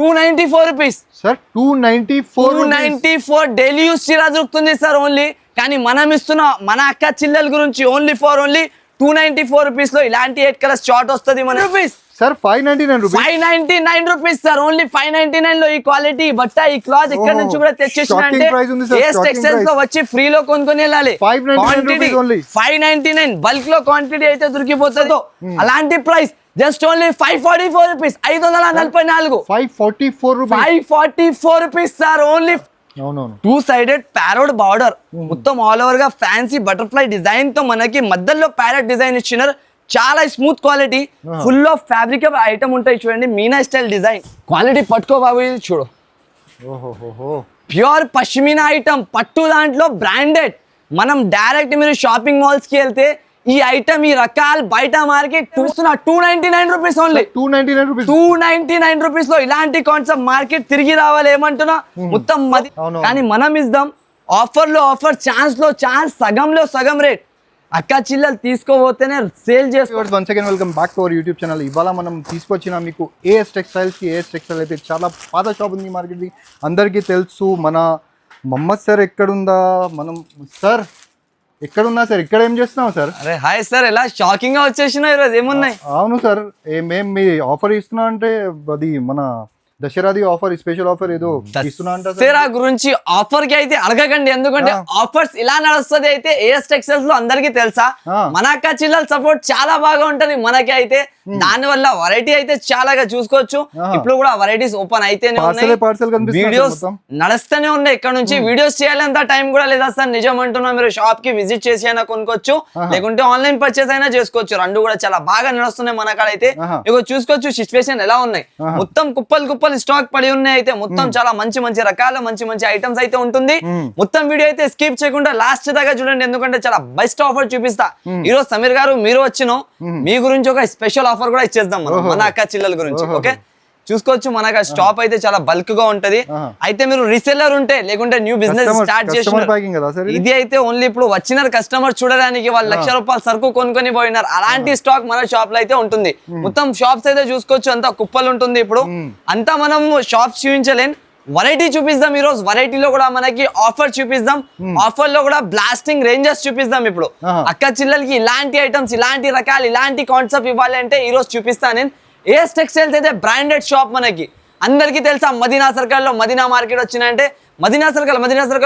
294 rupees sir. 294 daily use చీర దొరుకుతుంది sir only. కానీ మనం ఇస్తున్న మన అక్క చిల్లెల గురించి ఓన్లీ 294 రూపీస్ లో ఇలాంటి 8 కలర్స్ షార్ట్ వస్తుంది మన rupees sir. 599 rupees sir only. 599 లో ఈ క్వాలిటీ బట్ట ఈ క్లాత్ ఇక్కడ నుంచి కూడా తెచ్చేసిన అంటే ఏఎస్ టెక్స్టైల్స్ లో వచ్చి ఫ్రీలో కొనుక్కొని వెళ్ళాలి. 599 బల్క్ లో క్వాంటిటీ అయితే దొరికిపోతుందో అలాంటి price just only 544 rupees. 544 rupees sir only. Two sided parrot border మొత్తం ఆల్ ఓవర్ గా ఫ్యాన్సీ బటర్ఫ్లై డిజైన్ తో మనకి మధ్యలో ప్యారెట్ డిజైన్ ఇచ్చినారు. చాలా smooth quality, full of fabricable item ఉంటాయి చూడండి. మీనా స్టైల్ డిజైన్ క్వాలిటీ పట్టుకో బాబు, ఇది చూడు. ప్యూర్ పష్మినా ఐటమ్ పట్టు దాంట్లో బ్రాండెడ్. మనం డైరెక్ట్ మీరు షాపింగ్ మాల్స్ కి వెళ్తే ఈ ఐటమ్ ఈ రకాలు బయట మార్కెట్ చూస్తున్నా 299 రూపీస్ ఓన్లీ. 299 రూపీస్ లో ఇలాంటి కాన్సెప్ట్ మార్కెట్ తిరిగి రావాలి ఏమంటున్నా మొత్తం మది. కానీ మనం ఇద్దాం ఆఫర్ లో ఆఫర్, ఛాన్స్ లో ఛాన్స్, సగంలో సగం రేట్. అక్క చిల్లలు తీసుకోపోతేనే సేల్ చేసుకోవచ్చు. Once again welcome back to our YouTube channel. ఇవాళ మనం తీసుకొచ్చిన మీకు ఏఎస్ టెక్స్టైల్స్ కి. ఏఎస్ టెక్స్టైల్ అయితే చాలా పాత షాప్ ఉంది మార్కెట్, అందరికీ తెలుసు. మన మహమ్మద్ సార్ ఎక్కడుందా, మనం సార్ ఎక్కడున్నా సార్, ఇక్కడ ఏం చేస్తున్నావు సార్? అరే హాయ్ సార్, ఎలా షాకింగ్ గా వచ్చేసినా ఈరోజు ఏమున్నాయి? అవును సార్, మేము మీ ఆఫర్ ఇస్తున్నా అంటే అది మన దసరాది ఆఫర్, స్పెషల్ ఆఫర్ ఏదో ఇస్తున్నా అంటే దసరా గురించి ఆఫర్ కి అయితే అడగకండి, ఎందుకంటే ఆఫర్స్ ఇలా నడుస్తుంది. అయితే ఏఎస్ టెక్స్టైల్స్ లో అందరికీ తెలుసా మన అక్క చిల్లల సపోర్ట్ చాలా బాగా ఉంటది మనకి. అయితే దాని వల్ల వెరైటీ అయితే చాలాగా చూసుకోవచ్చు. ఇప్పుడు కూడా వెరైటీస్ ఓపెన్ అయితేనే ఉన్నాయి, వీడియోస్ నడుస్తూనే ఉన్నాయి. ఇక్కడ నుంచి వీడియోస్ చేయాలంత టైం కూడా లేదా సార్, నిజం అంటున్నా. మీరు షాప్ కి విజిట్ చేసి అయినా కొనుక్కోవచ్చు, లేకుంటే ఆన్లైన్ పర్చేస్ అయినా చేసుకోవచ్చు. రెండు కూడా చాలా బాగా నడుస్తున్నాయి మన కాడ. అయితే ఇగో చూసుకోవచ్చు సిచ్యువేషన్ ఎలా ఉన్నాయి. మొత్తం కుప్పలు స్టాక్ పడి ఉన్నాయి. అయితే మొత్తం చాలా మంచి రకాల మంచి ఐటమ్స్ అయితే ఉంటుంది. మొత్తం వీడియో అయితే స్కిప్ చేయకుండా లాస్ట్ దాకా చూడండి, ఎందుకంటే చాలా బెస్ట్ ఆఫర్ చూపిస్తా. ఈ రోజు సమీర్ గారు మీరు వచ్చిన మీ గురించి ఒక స్పెషల్ ఆఫర్ కూడా ఇచ్చేద్దాం మన అక్క చిల్లల గురించి. ఓకే చూసుకోవచ్చు, మనకు స్టాప్ అయితే చాలా బల్క్ గా ఉంటది. అయితే మీరు రీసెల్లర్ ఉంటే లేకుంటే న్యూ బిజినెస్ స్టార్ట్ చేసిన, ఇది అయితే ఓన్లీ ఇప్పుడు వచ్చిన కస్టమర్ చూడడానికి వాళ్ళు ₹1,00,000 సరుకు కొనుక్కొని పోయినారు. అలాంటి స్టాక్ మన షాప్ లో అయితే ఉంటుంది. మొత్తం షాప్స్ అయితే చూసుకోవచ్చు, అంతా కుప్పలు ఉంటుంది. ఇప్పుడు అంతా మనం షాప్స్ చూపించలేం, వెరైటీ చూపిస్తాం ఈ రోజు. వెరైటీలో కూడా మనకి ఆఫర్ చూపిస్తాం, ఆఫర్ లో కూడా బ్లాస్టింగ్ రేంజెస్ చూపిస్తాం. ఇప్పుడు అక్క చిల్లలకి ఇలాంటి ఐటమ్స్, ఇలాంటి రకాలు, ఇలాంటి కాన్సెప్ట్ ఇవ్వాలి అంటే ఈ రోజు చూపిస్తాను నేను. ఏఎస్ టెక్స్టైల్స్ అయితే బ్రాండెడ్ షాప్ మనకి అందరికీ తెలుసా. మదీనా సర్కిల్ లో మదీనా మార్కెట్ వచ్చినాయంటే మదీనా సర్కిల్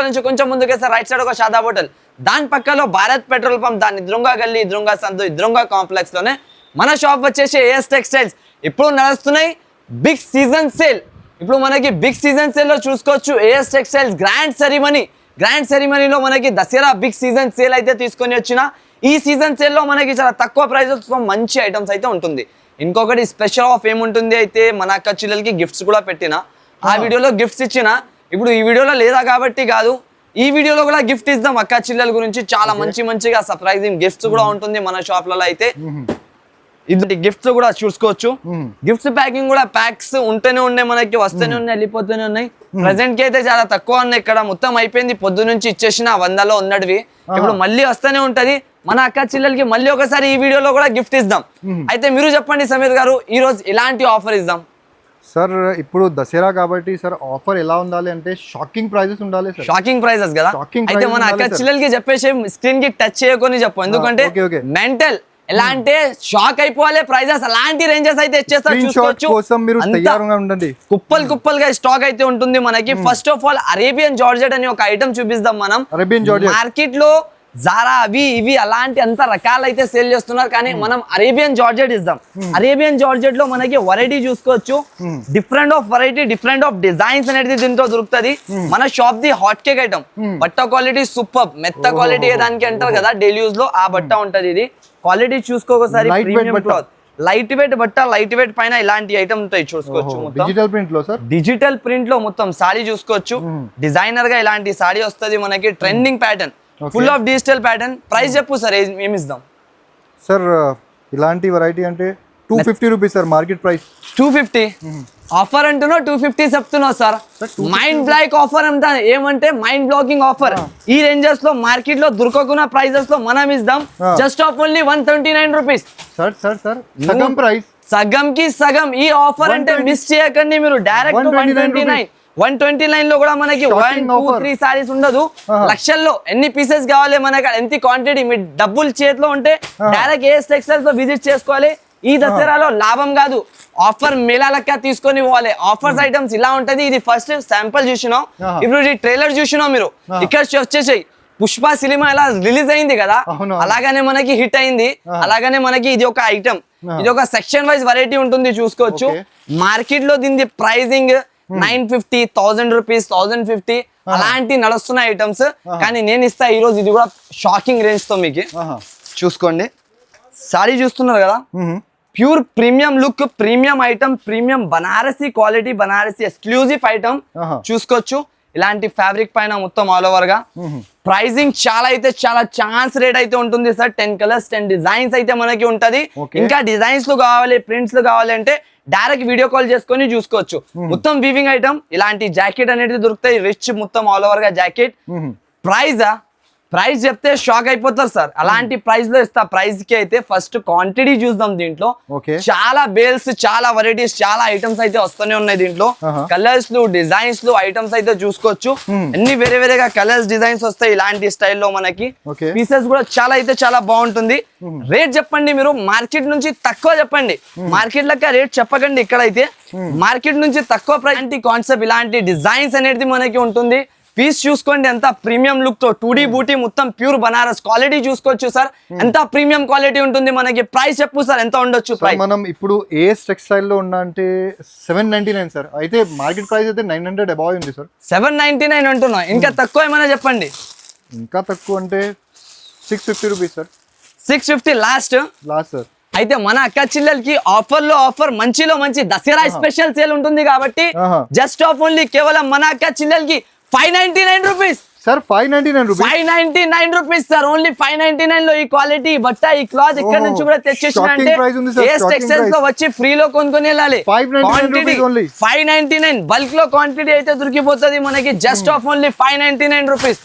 నుంచి కొంచెం ముందుకేస్తే రైట్ సైడ్ ఒక షాదా హోటల్, దాని పక్కలో భారత్ పెట్రోల్ పంప్, దాని ఇద్రుంగా గల్లీ, ఇద్రుంగా సందు, ఇద్రుంగా కాంప్లెక్స్ లోనే మన షాప్ వచ్చేసి ఏఎస్ టెక్స్టైల్స్. ఇప్పుడు నడుస్తున్నాయి బిగ్ సీజన్ సేల్. ఇప్పుడు మనకి బిగ్ సీజన్ సేల్ లో చూసుకోవచ్చు ఏఎస్ టెక్స్టైల్స్ గ్రాండ్ సెరిమనీలో మనకి దసరా బిగ్ సీజన్ సేల్ అయితే తీసుకొని వచ్చిన. ఈ సీజన్ సేల్ లో మనకి చాలా తక్కువ ప్రైజెస్ తో మంచి ఐటమ్స్ అయితే ఉంటుంది. ఇంకొకటి స్పెషల్ ఆఫ్ ఏముంటుంది అంటే మన అక్క చిల్లలకి గిఫ్ట్స్ కూడా పెట్టిన, ఆ వీడియోలో గిఫ్ట్స్ ఇచ్చిన. ఇప్పుడు ఈ వీడియోలో లేదా కాబట్టి కాదు, ఈ వీడియోలో కూడా గిఫ్ట్ ఇద్దాం అక్క చిల్లల గురించి. చాలా మంచిగా సర్ప్రైజింగ్ గిఫ్ట్స్ కూడా ఉంటుంది మన షాప్లలో. అయితే ఇది గిఫ్ట్స్ కూడా చూసుకోవచ్చు. గిఫ్ట్స్ ప్యాకింగ్ కూడా ప్యాక్స్ ఉంటూనే ఉన్నాయి మనకి, వస్తూనే ఉన్నాయి, వెళ్ళిపోతూనే ఉన్నాయి. ప్రెసెంట్ కి అయితే చాలా తక్కువ ఉన్నాయి. ఇక్కడ మొత్తం అయిపోయింది, పొద్దు నుంచి ఇచ్చేసిన 100లో ఉన్నటివి. ఇప్పుడు మళ్ళీ వస్తూనే ఉంటది. మన అక్క చిల్లలకి మళ్ళీ ఒకసారి ఈ వీడియోలో కూడా గిఫ్ట్ ఇద్దాం. అయితే మీరు చెప్పండి సమీర్ గారు, ఈ రోజు ఇలాంటి ఆఫర్ ఇద్దాం సార్. ఇప్పుడు దసరా కాబట్టి సార్ ఆఫర్ ఎలా ఉండాలి అంటే షాకింగ్ ప్రైజెస్ ఉండాలి. షాకింగ్ ప్రైజెస్ కదా. అయితే మన అక్క చిల్లలకి చెప్పేసి స్క్రీన్ కి టచ్ చేయకొని చెప్పు, ఎందుకంటే మెంటల్ ఎలా అంటే షాక్ అయిపోవాలి. ప్రైజెస్ అలాంటి రేంజెస్ అయితే ఇచ్చేస్తారు, చూసుకోవచ్చు. కుప్పలుగా స్టాక్ అయితే ఉంటుంది మనకి. First of all Arabian georgette అని ఒక ఐటమ్ చూపిస్తాం మనం. మార్కెట్ లో జారా అవి ఇవి అలాంటి అంత రకాలు అయితే సేల్ చేస్తున్నారు, కానీ మనం అరేబియన్ జార్జెట్ ఇద్దాం. అరేబియన్ జార్జెట్ లో మనకి వెరైటీ చూసుకోవచ్చు, different of variety, different of designs అనేది దీంట్లో దొరుకుతుంది. మన షాప్ ది హాట్ కేక్ ఐటమ్, బట్ట క్వాలిటీ సూపర్, మెత్త క్వాలిటీ దానికి అంటారు కదా డైలీ యూజ్ లో, ఆ బట్ట ఉంటది. ఇది క్వాలిటీ చూసుకోకసారి లైట్ వెయిట్ బట్ట, లైట్ వెయిట్ పైన ఇలాంటి ఐటమ్ ఉంటాయి చూసుకోవచ్చు. డిజిటల్ ప్రింట్ లో మొత్తం సాడీ చూసుకోవచ్చు. డిజైనర్ గా ఇలాంటి సాడీ వస్తుంది మనకి, trending pattern, full of digital pattern. Price చెప్పు సార్, ఏమి ఇద్దాం సార్? ఇలాంటి వెరైటీ అంటే 250 rupees sir, market price 250. Offer అంటున్నావు 250 చెప్తున్నావు సార్. మైండ్ బ్లాక్ ఆఫర్ అంటా, ఏమంటే మైండ్ బ్లాకింగ్ ఆఫర్. ఈ రేంజెస్ లో మార్కెట్ లో దొరకకున్న ప్రైజెస్ లో మనం ఇద్దాం జస్ట్ ఆఫ్ ఓన్లీ 179 రూపీస్. సగం ప్రైస్ సగంకి సగం ఈ ఆఫర్ అంటే 120 మిస్ చేయకండి మీరు. డైరెక్ట్ 129 129 లో కూడా మనకి Shocking 1 2 offer. 3 సారీస్ ఉండదు. లక్షల్లో ఎన్ని పీసెస్ కావాలి మనకి, ఎంత క్వాంటిటీ, మీ డబ్బులు చేతిలో ఉంటే డైరెక్ట్ ఏఎస్ టెక్స్టైల్స్ లో విజిట్ చేసుకోవాలి. ఈ దసరాలో లాభం కాదు, ఆఫర్ మేళా లెక్క తీసుకొని పోవాలి. ఆఫర్స్ ఐటమ్స్ ఇలా ఉంటది. ఇది ఫస్ట్ శాంపుల్ చూసినాం, ఇప్పుడు ఇది ట్రైలర్ చూసినాం మీరు. ఇక్కడ వచ్చేసాయి పుష్ప సినిమా ఎలా రిలీజ్ అయింది కదా, అలాగనే మనకి హిట్ అయింది. అలాగనే మనకి ఇది ఒక ఐటమ్, ఇది ఒక సెక్షన్ వైజ్ వెరైటీ ఉంటుంది చూసుకోవచ్చు. మార్కెట్ లో దీని ప్రైజింగ్ 950, 1000 రూపీస్, 1050 అలాంటి నడుస్తున్న ఐటమ్స్. కానీ నేను ఇస్తా ఈ రోజు ఇది కూడా షాకింగ్ రేంజ్ తో మీకు. చూసుకోండి, సారీ చూస్తున్నారు కదా, pure premium look, premium item, premium Banarasi quality, Banarasi exclusive item చూసుకోవచ్చు. ఇలాంటి ఫ్యాబ్రిక్ పైన మొత్తం ఆల్ ఓవర్ గా. ప్రైజింగ్ చాలా అయితే చాలా ఛాన్స్ రేట్ అయితే ఉంటుంది సార్. 10 కలర్స్ 10 డిజైన్స్ అయితే మనకి ఉంటది. ఇంకా డిజైన్స్ లు కావాలి, ప్రింట్స్ లు కావాలి అంటే డైరెక్ట్ వీడియో కాల్ చేసుకొని చూసుకోవచ్చు. మొత్తం వీవింగ్ ఐటమ్. ఇలాంటి జాకెట్ అనేది దొరుకుతాయి, రిచ్ మొత్తం ఆల్ ఓవర్ గా జాకెట్. ప్రైస్ చెప్తే షాక్ అయిపోతారు సార్, అలాంటి ప్రైస్ లో ఇస్తా. ప్రైస్ కి అయితే ఫస్ట్ క్వాంటిటీ చూద్దాం. దీంట్లో చాలా బేల్స్, చాలా వెరైటీస్, చాలా ఐటమ్స్ అయితే వస్తూనే ఉన్నాయి. దీంట్లో కలర్స్ లు, డిజైన్స్ లు, ఐటమ్స్ అయితే చూసుకోవచ్చు. అన్ని వేరే వేరేగా కలర్స్, డిజైన్స్ వస్తాయి ఇలాంటి స్టైల్లో మనకి. పీసెస్ కూడా చాలా అయితే చాలా బాగుంటుంది. రేట్ చెప్పండి మీరు, మార్కెట్ నుంచి తక్కువ చెప్పండి. మార్కెట్ లెక్క రేట్ చెప్పకండి. ఇక్కడైతే మార్కెట్ నుంచి తక్కువ ప్రైస్ కాన్సెప్ట్, ఇలాంటి డిజైన్స్ అనేది మనకి ఉంటుంది. పీస్ చూసుకోండి ఎంత ప్రీమియం లుక్ తో, 2D బూటీ మొత్తం ప్యూర్ బనారస్ క్వాలిటీ చూసుకోవచ్చు సార్. ఎంత ప్రీమియం క్వాలిటీ ఉంటుంది మనకి. ప్రైస్ చెప్పు సార్, ఎంత ఉండొచ్చు ప్రైస్? మనం ఇప్పుడు ఏఎస్ టెక్స్టైల్ లో ఉన్న అంటే 799 సార్, అయితే మార్కెట్ ప్రైస్ అయితే 900 అబౌవ్ ఉంది సార్. 799 అంటున్నా, ఇంకా తక్కువ ఏమైనా చెప్పండి. ఇంకా తక్కువ అంటే 650 రూపీస్ సార్. 650 last sir. అయితే మన అక్క చెల్లెలకి ఆఫర్ లో ఆఫర్, మంచిలో మంచి దసరా స్పెషల్ సేల్ ఉంటుంది కాబట్టి జస్ట్ ఆఫ్ ఓన్లీ కేవలం మన అక్క చెల్లెలకి 599 rupees sir. 599 rupees sir, only 599 లో ఈ క్వాలిటీ బట్ట, ఈ క్లాత్ ఇక్కడ నుంచి కూడా తెచ్చేసిన అంటే ఏఎస్ టెక్స్టైల్స్ లో వచ్చి ఫ్రీలో కొనుక్కొని వెళ్ళాలి. 599 బల్క్ లో క్వాంటిటీ అయితే దొరికిపోతుంది మనకి. Just of only 599 rupees.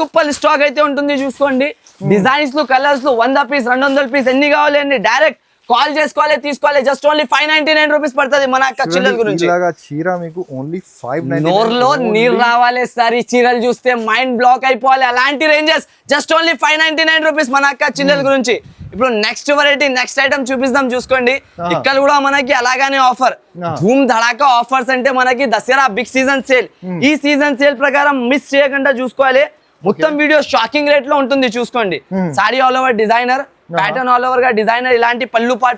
కుప్పలు స్టాక్ అయితే ఉంటుంది చూసుకోండి. డిజైన్స్ లు, కలర్స్ లు 100 పీస్, 200 పీస్ ఎన్ని కావాలి అండి డైరెక్ట్ కాల్ చేసుకోవాలి, తీసుకోవాలి. జస్ట్ ఓన్లీ 599 రూపీస్ పడుతుంది మన అక్క చెల్లెల గురించి. చీర మీకు ఓన్లీ 599. నోర్లో నీరు రావాలి సార్, ఈ చీరలు చూస్తే మైండ్ బ్లాక్ అయిపోవాలి. అలాంటి రేంజెస్ జస్ట్ ఓన్లీ 599 రూపీస్ మన అక్క చెల్లెల గురించి. ఇప్పుడు నెక్స్ట్ వెరైటీ, నెక్స్ట్ ఐటమ్ చూపిస్తాం చూసుకోండి. ఇక్కడ కూడా మనకి అలాగానే ఆఫర్, ధూమ్ ధడాకా ఆఫర్స్. అంటే మనకి దసరా బిగ్ సీజన్ సేల్. ఈ సీజన్ సేల్ ప్రకారం మిస్ చేయకుండా చూసుకోవాలి. మొత్తం వీడియో షాకింగ్ రేట్ లో ఉంటుంది చూసుకోండి. Sorry all over designer, pattern all over గా డిజైనర్, ఇలాంటి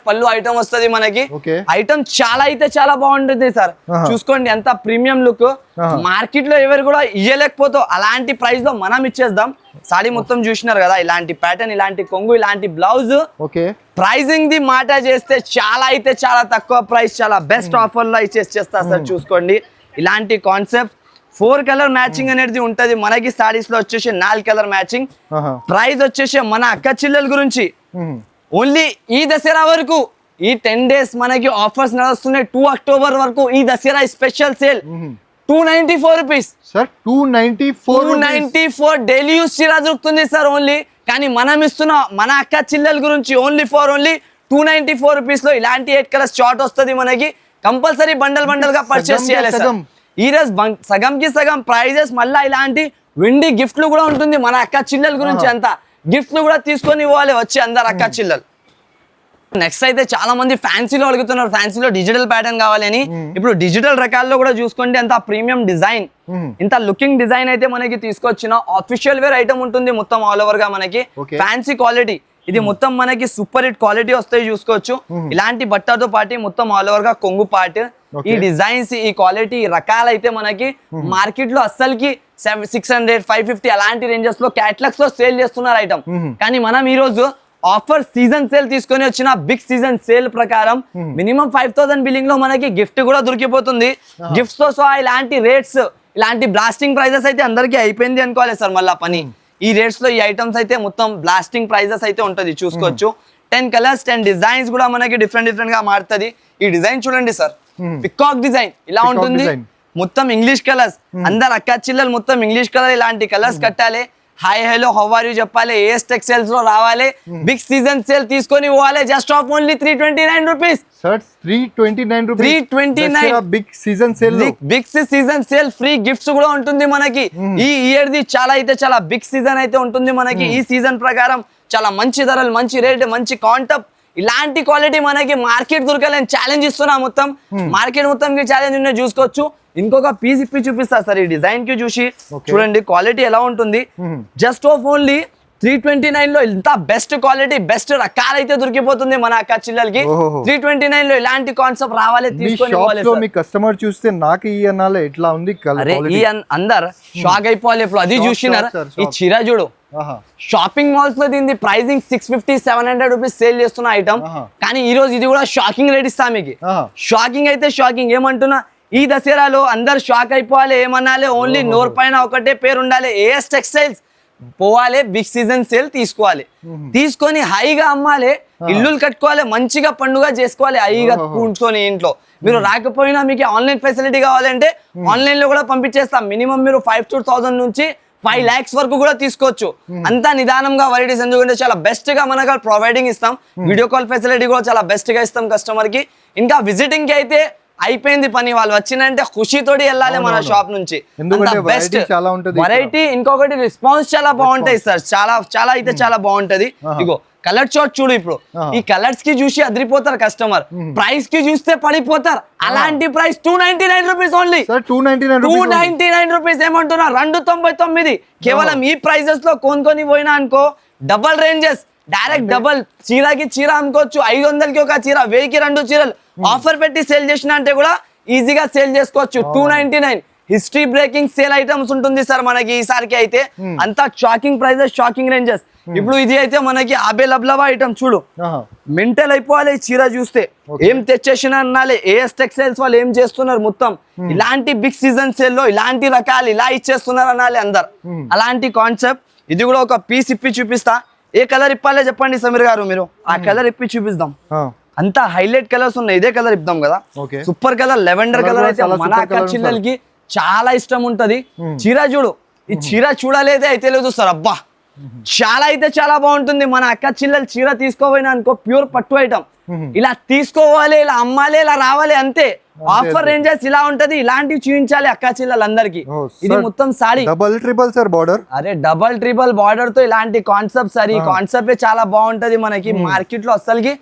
పళ్ళు ఐటమ్ వస్తుంది మనకి. ఐటమ్ చాలా అయితే చాలా బాగుంటుంది సార్. చూసుకోండి ఎంత ప్రీమియం లుక్. మార్కెట్ లో ఎవరు కూడా ఇయ్యలేకపోతావు అలాంటి ప్రైస్ లో మనం ఇచ్చేద్దాం. సారీ మొత్తం చూసినారు కదా, ఇలాంటి ప్యాటర్న్, ఇలాంటి కొంగు, ఇలాంటి బ్లౌజ్. ప్రైజింగ్ ది మాట చేస్తే చాలా అయితే చాలా తక్కువ ప్రైస్, చాలా బెస్ట్ ఆఫర్ లో ఇచ్చేస్తా సార్. చూసుకోండి ఇలాంటి కాన్సెప్ట్. 4 కలర్ మ్యాచింగ్ అనేది ఉంటది మనకి. సారీస్ లో వచ్చేసి 4 కలర్ మ్యాచింగ్. ప్రైస్ వచ్చేసి మన అక్క చెల్లెల గురించి ఓన్లీ ఈ దసరా వరకు, ఈ 10 days మనకి ఆఫర్స్ నడుస్తున్నాయి. 2 అక్టోబర్ వరకు ఈ Dasara special sale 294 rupees sir. 294 daily use చీర దొరుకుతుంది సార్ ఓన్లీ. కానీ మనం ఇస్తున్న మన అక్క చెల్లెల గురించి ఓన్లీ 294 రూపీస్ లో ఇలాంటి 8 కలర్స్ చార్ట్ వస్తుంది మనకి. కంపల్సరీ బండల్ గా పర్చేస్ చేయాలి సార్. ఈ రోజు సగంకి సగం ప్రైజెస్. మళ్ళీ ఇలాంటి వెండి గిఫ్ట్లు కూడా ఉంటుంది మన అక్క చెల్లెల గురించి. అంతా గిఫ్ట్లు కూడా తీసుకొని ఇవ్వాలి వచ్చి అందరు అక్క చెల్లెలు. నెక్స్ట్ అయితే చాలా మంది ఫ్యాన్సీలో అడుగుతున్నారు, ఫ్యాన్సీలో డిజిటల్ ప్యాటర్న్ కావాలని. ఇప్పుడు డిజిటల్ రకాల్లో కూడా చూసుకోండి ఎంత ప్రీమియం డిజైన్, ఇంత లుకింగ్ డిజైన్ అయితే మనకి తీసుకొచ్చిన ఆఫీషియల్ వేర్ ఐటమ్ ఉంటుంది మొత్తం ఆల్ ఓవర్ గా మనకి. ఫ్యాన్సీ క్వాలిటీ, ఇది మొత్తం మనకి సూపర్ హిట్ క్వాలిటీ వస్తాయి చూసుకోవచ్చు. ఇలాంటి బట్టతో పాటు మొత్తం ఆల్ ఓవర్ గా కొంగు పార్ట్, ఈ డిజైన్స్, ఈ క్వాలిటీ రకాలు అయితే మనకి మార్కెట్ లో అస్సలకి 600, 550 అలాంటి రేంజెస్ లో క్యాటలాగ్స్ లో సేల్ చేస్తున్నారు ఐటమ్. కానీ మనం ఈ రోజు ఆఫర్ సీజన్ సేల్ తీసుకొని వచ్చిన బిగ్ సీజన్ సేల్ ప్రకారం మినిమం 5000 బిల్లింగ్ లో మనకి గిఫ్ట్ కూడా దొరికిపోతుంది. గిఫ్ట్స్ తో సహా ఇలాంటి రేట్స్, ఇలాంటి బ్లాస్టింగ్ ప్రైజెస్ అయితే అందరికీ అయిపోయింది అనుకోవాలి సార్. మళ్ళా పని ఈ రేట్స్ లో ఈ ఐటమ్స్ అయితే మొత్తం బ్లాస్టింగ్ ప్రైజెస్ అయితే ఉంటది చూసుకోవచ్చు. 10 కలర్స్ 10 డిజైన్స్ కూడా మనకి డిఫరెంట్ గా మారుతుంది. ఈ డిజైన్ చూడండి సార్, పికాక్ డిజైన్ ఇలా ఉంటుంది. మొత్తం ఇంగ్లీష్ కలర్స్, అందరు అక్క చిల్లలు మొత్తం ఇంగ్లీష్ కలర్ ఇలాంటి కలర్స్ కట్టాలి. Hi hello how are you చెప్పాలి, ఏఎస్ టెక్స్టైల్స్ లో రావాలి, బిగ్ సీజన్ సేల్ తీసుకొని పోవాలి. Just of only 329 rupees. Sir 329 rupees, 329 big season sale. Big season sale, free gifts కూడా ఉంటుంది మనకి. ఈ ఇయర్ ది చాలా బిగ్ సీజన్ అయితే ఉంటుంది మనకి. ఈ సీజన్ ప్రకారం చాలా మంచి ధరలు, మంచి రేట్, మంచి కాంటెప్ట్, ఇలాంటి క్వాలిటీ మనకి మార్కెట్ దొరకలేని ఛాలెంజ్ ఇస్తున్నా. మొత్తం మార్కెట్ మొత్తం ఛాలెంజ్ ఉన్నాయి చూసుకోవచ్చు. ఇంకొక పీస్ ఇప్పి చూపిస్తా సార్. ఈ డిజైన్ కి చూసి చూడండి క్వాలిటీ ఎలా ఉంటుంది. జస్ట్ ఆఫ్ ఓన్లీ 329 లో ఇంత బెస్ట్ క్వాలిటీ, బెస్ట్ రకాలైతే దొరికిపోతుంది మన అక్క చిల్లలకి. 329 లో ఇలాంటి కాన్సెప్ట్ రావాలి, తీసుకొని మీ కస్టమర్ చూస్తే నాకు ఈ అన్నాలే ఎట్లా ఉంది. ఈ అందరు షాక్ అయిపోవాలి. ఇప్పుడు అది చూసినారు. ఈ చీర చూడు, షాపింగ్ మాల్స్ లో దీని ప్రైజింగ్ 650-700 రూపీస్ సేల్ చేస్తున్న ఐటమ్. కానీ ఈ రోజు ఇది కూడా షాకింగ్ రేట్ ఇస్తా మీకు. షాకింగ్ అయితే షాకింగ్. ఏమంటున్నా, ఈ దసరాలో అందరు షాక్ అయిపోవాలి. ఏమన్నాలి, ఓన్లీ నోరు పైన ఒకటే పేరు ఉండాలి, ఏఎస్ టెక్స్టైల్స్. పోవాలి, బిగ్ సీజన్ సేల్ తీసుకోవాలి, తీసుకొని హైగా అమ్మాలి, ఇల్లులు కట్టుకోవాలి, మంచిగా పండుగ చేసుకోవాలి, హైగా కూర్చొని ఇంట్లో. మీరు రాకపోయినా మీకు ఆన్లైన్ ఫెసిలిటీ కావాలంటే ఆన్లైన్ లో కూడా పంపించేస్తాం. మినిమం మీరు 5,000 నుంచి 5 lakhs వరకు కూడా తీసుకోవచ్చు. అంతా నిదానంగా వెరైటీస్, ఎందుకంటే చాలా బెస్ట్ గా మనకు ప్రొవైడింగ్ ఇస్తాం. వీడియో కాల్ ఫెసిలిటీ కూడా చాలా బెస్ట్ గా ఇస్తాం కస్టమర్ కి. ఇంకా విజిటింగ్ కి అయితే అయిపోయింది పని, వాళ్ళు వచ్చినంటే ఖుషితోటి వెళ్ళాలి మన షాప్ నుంచి. బెస్ట్ వెరైటీ, ఇంకొకటి రెస్పాన్స్ చాలా బాగుంటాయి సార్. చాలా అయితే చాలా బాగుంటది. ఇగో కలర్ షార్ట్ చూడు. ఇప్పుడు ఈ కలర్స్ కి చూసి అదిరిపోతారు కస్టమర్, ప్రైస్ కి చూస్తే పడిపోతారు. అలాంటి ప్రైస్ 299 రూపీస్ ఓన్లీ. 299 రూపీస్ ఏమంటున్నా, 299. కేవలం ఈ ప్రైజెస్ లో కొనుక్కొని పోయినా అనుకో, డబల్ రేంజెస్, డైరెక్ట్ డబల్. చీరకి చీర అనుకోవచ్చు, 500కి ఒక చీర, 1000కి 2 చీరలు ఆఫర్ పెట్టి సేల్ చేసిన అంటే కూడా ఈజీగా సేల్ చేసుకోవచ్చు. 299 హిస్టరీ బ్రేకింగ్ సేల్ ఐటమ్స్ ఉంటుంది సార్ మనకి ఈసారికి అయితే. అంతా షాకింగ్ ప్రైజెస్, షాకింగ్ రేంజెస్. ఇప్పుడు ఇది అయితే మనకి ఆబే లబ్లబా ఐటమ్ చూడు, మెంటల్ అయిపోవాలి చీర చూస్తే. ఏం తెచ్చేసిన అనాలి, ఏఎస్ టెక్స్టైల్స్ వాళ్ళు ఏం చేస్తున్నారు మొత్తం. ఇలాంటి బిగ్ సీజన్ సేల్ లో ఇలాంటి రకాలు ఇలా ఇచ్చేస్తున్నారు అనాలి అందరు. అలాంటి కాన్సెప్ట్. ఇది కూడా ఒక పీస్ ఇప్పి చూపిస్తా. ఏ కలర్ ఇప్పాలే చెప్పండి సమీర్ గారు, మీరు ఆ కలర్ ఇప్పి చూపిస్తాం. అంతా హైలైట్ కలర్స్ ఉన్నాయి, ఇదే కలర్ ఇద్దాం కదా. సూపర్ కలర్, లెవెండర్ కలర్ అయితే మన అక్క చిల్లలకి చాలా ఇష్టం ఉంటది. చీర చూడు, ఈ చీర చూడలేదే అయితే లేదు సార్. అబ్బా చాలా బాగుంటుంది. మన అక్క చిల్లలు చీర తీసుకోపోయినా అనుకో, ప్యూర్ పట్టు ఐటమ్. ఇలా తీసుకోవాలి, ఇలా అమ్మాలి, ఇలా రావాలి, అంతే. ఆఫర్ రేంజెస్ ఇలా ఉంటది. ఇలాంటివి చూపించాలి అక్క చిల్లలందరికి. ఇది మొత్తం sorry double triple sir border. అరే డబల్ ట్రిపుల్ బార్డర్ తో ఇలాంటి కాన్సెప్ట్ సార్. ఈ కాన్సెప్ట్ చాలా బాగుంటది మనకి. మార్కెట్ లో అసలుకి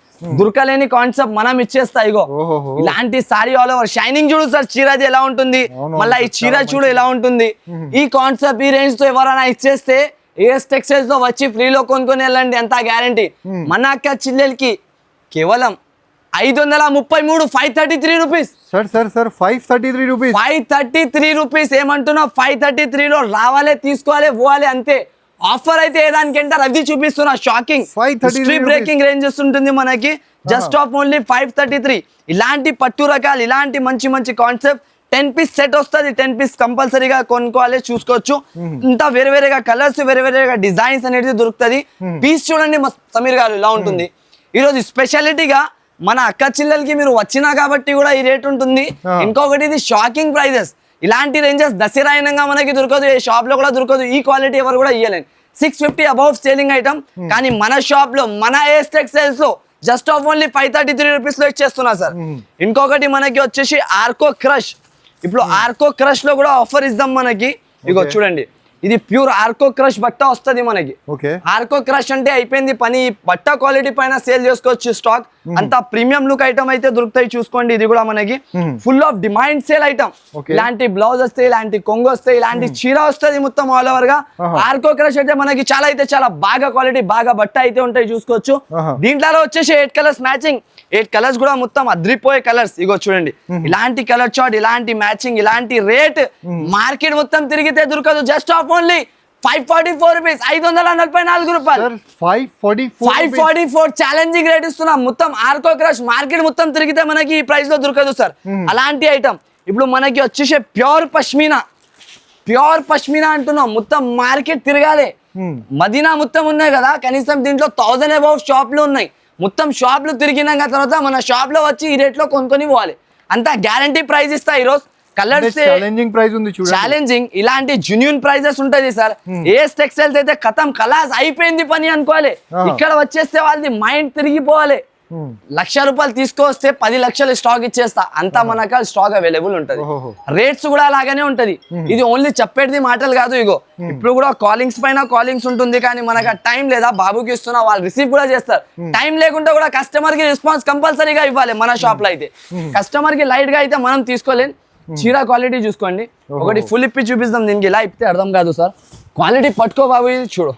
దొరకలేని కాన్సెప్ట్ మనం ఇచ్చేస్తా. ఇగో ఇలాంటి సారీ ఆల్ ఓవర్ షైనింగ్ చూడు సార్. చీరది ఎలా ఉంటుంది, మళ్ళీ ఈ చీర చూడు ఎలా ఉంటుంది. ఈ కాన్సెప్ట్ ఈ రేంజ్ తో ఎవరైనా ఇచ్చేస్తే ఏఎస్ టెక్స్టైల్స్ లో వచ్చి ఫ్రీలో కొనుక్కొని వెళ్ళండి, అంత గ్యారంటీ. మన అక్క చిల్లెలకి కేవలం 533, 533 రూపీస్. Sir 533 rupees, 533 rupees. ఏమంటున్నా, 533 లో రావాలి, తీసుకోవాలి, పోవాలి, అంతే. ఆఫర్ అయితే ఏదానికంటే అది చూపిస్తున్నా. షాకింగ్ హిస్టరీ బ్రేకింగ్ రేంజెస్ ఉంటుంది మనకి. Just of only 533. ఇలాంటి పట్టు రకాలు, ఇలాంటి మంచి కాన్సెప్ట్ 10 పీస్ సెట్ వస్తుంది. 10 పీస్ కంపల్సరీగా కొనుక్కోవాలి, చూసుకోవచ్చు. ఇంత వేరేగా కలర్స్, వేరేగా డిజైన్స్ అనేది దొరుకుతుంది. పీస్ చూడండి సమీర్ గారు ఇలా ఉంటుంది. ఈరోజు స్పెషాలిటీగా మన అక్క చిల్లలకి మీరు వచ్చినా కాబట్టి కూడా ఈ రేట్ ఉంటుంది. ఇంకొకటి ఇది షాకింగ్ ప్రైజెస్. ఇలాంటి రేంజెస్ దసరాయనంగా మనకి దొరకదు, ఏ షాప్ లో కూడా దొరకదు. ఈ క్వాలిటీ ఎవరు కూడా ఇయ్యలేండి. 650 అబౌవ్ సేలింగ్ ఐటమ్. కానీ మన షాప్ లో, మన ఏఎస్ టెక్స్టైల్స్ లో జస్ట్ ఆఫ్ ఓన్లీ 533 రూపీస్ లో ఇచ్చేస్తున్నా సార్. ఇంకొకటి మనకి వచ్చేసి ఆర్కో క్రష్. ఇప్పుడు ఆర్కో క్రష్ లో కూడా ఆఫర్ ఇద్దాం మనకి. ఇగో చూడండి, ఇది ప్యూర్ ఆర్కో క్రష్ బట్ట వస్తుంది మనకి. ఆర్కో క్రష్ అంటే అయిపోయింది పని. బట్ట క్వాలిటీ పైన సేల్ చేసుకోవచ్చు స్టాక్. అంత ప్రీమియం లుక్ ఐటమ్ అయితే దొరుకుతాయి, చూసుకోండి. ఇది కూడా మనకి full of demand sale item. ఇలాంటి బ్లౌజ్ వస్తాయి, ఇలాంటి కొంగు వస్తాయి, ఇలాంటి చీర వస్తుంది మొత్తం ఆల్ ఓవర్ గా. ఆర్కో క్రష్ అయితే మనకి చాలా బాగా క్వాలిటీ, బాగా బట్ట అయితే ఉంటాయి, చూసుకోవచ్చు. దీంట్లో వచ్చేసి 8 కలర్స్ మ్యాచింగ్. 8 కలర్స్ కూడా మొత్తం అద్రిపోయే కలర్స్. ఇగో చూడండి, ఇలాంటి కలర్ చార్ట్, ఇలాంటి మ్యాచింగ్, ఇలాంటి రేట్ మార్కెట్ మొత్తం తిరిగితే దొరకదు. జస్ట్ ఆఫ్ ఓన్లీ 544 రూపీస్, 544 రూపాయలు. 544 ఛాలెంజింగ్ రేట్ ఇస్తున్నా. మొత్తం ఆర్కో క్రష్ మార్కెట్ మొత్తం తిరిగితే మనకి ఈ ప్రైస్ లో దొరకదు సార్. అలాంటి ఐటమ్ ఇప్పుడు మనకి వచ్చేసి ప్యూర్ పష్మినా అంటున్నాం. మొత్తం మార్కెట్ తిరగాలి. మదీనా మొత్తం ఉన్నాయి కదా, కనీసం దీంట్లో 1000 అబౌవ్ షాప్లు ఉన్నాయి. మొత్తం షాప్లు తిరిగినాక తర్వాత మన షాప్ లో వచ్చి ఈ రేట్ లో కొనుక్కొని పోవాలి. అంతా గ్యారంటీ ప్రైస్ ఇస్తా ఈరోజు. కలర్స్ ఛాలెంజింగ్ ప్రైస్ ఉంది చూడండి. ఛాలెంజింగ్ ఇలాంటి జెన్యూన్ ప్రైజెస్ ఉంటది సార్. ఏఎస్ టెక్స్టైల్స్ అయితే కథం కలాస్ అయిపోయింది పని అనుకోవాలి. ఇక్కడ వచ్చేస్తే వాళ్ళది మైండ్ తిరిగిపోవాలి. 1,00,000 రూపాయలు తీసుకొస్తే 10 లక్షలు స్టాక్ ఇచ్చేస్తా, అంతా మనకు స్టాక్ అవైలబుల్ ఉంటది. రేట్స్ కూడా అలాగనే ఉంటది. ఇది ఓన్లీ చెప్పేది మాటలు కాదు. ఇగో ఇప్పుడు కూడా కాలింగ్స్ పైన కాలింగ్స్ ఉంటుంది, కానీ మనకు టైం లేదా బాబుకి ఇస్తున్నా వాళ్ళు రిసీవ్ కూడా చేస్తారు. టైం లేకుండా కూడా కస్టమర్ కి రెస్పాన్స్ కంపల్సరీగా ఇవ్వాలి. మన షాప్ లో అయితే కస్టమర్ కి లైట్ గా అయితే మనం తీసుకోలేం. చీర క్వాలిటీ చూసుకోండి. ఒకటి ఫుల్ ఇప్పి చూపిస్తాం, దీనికి ఇలా ఇప్పితే అర్థం కాదు సార్. క్వాలిటీ పట్టుకో బాబు, ఇది చూడు.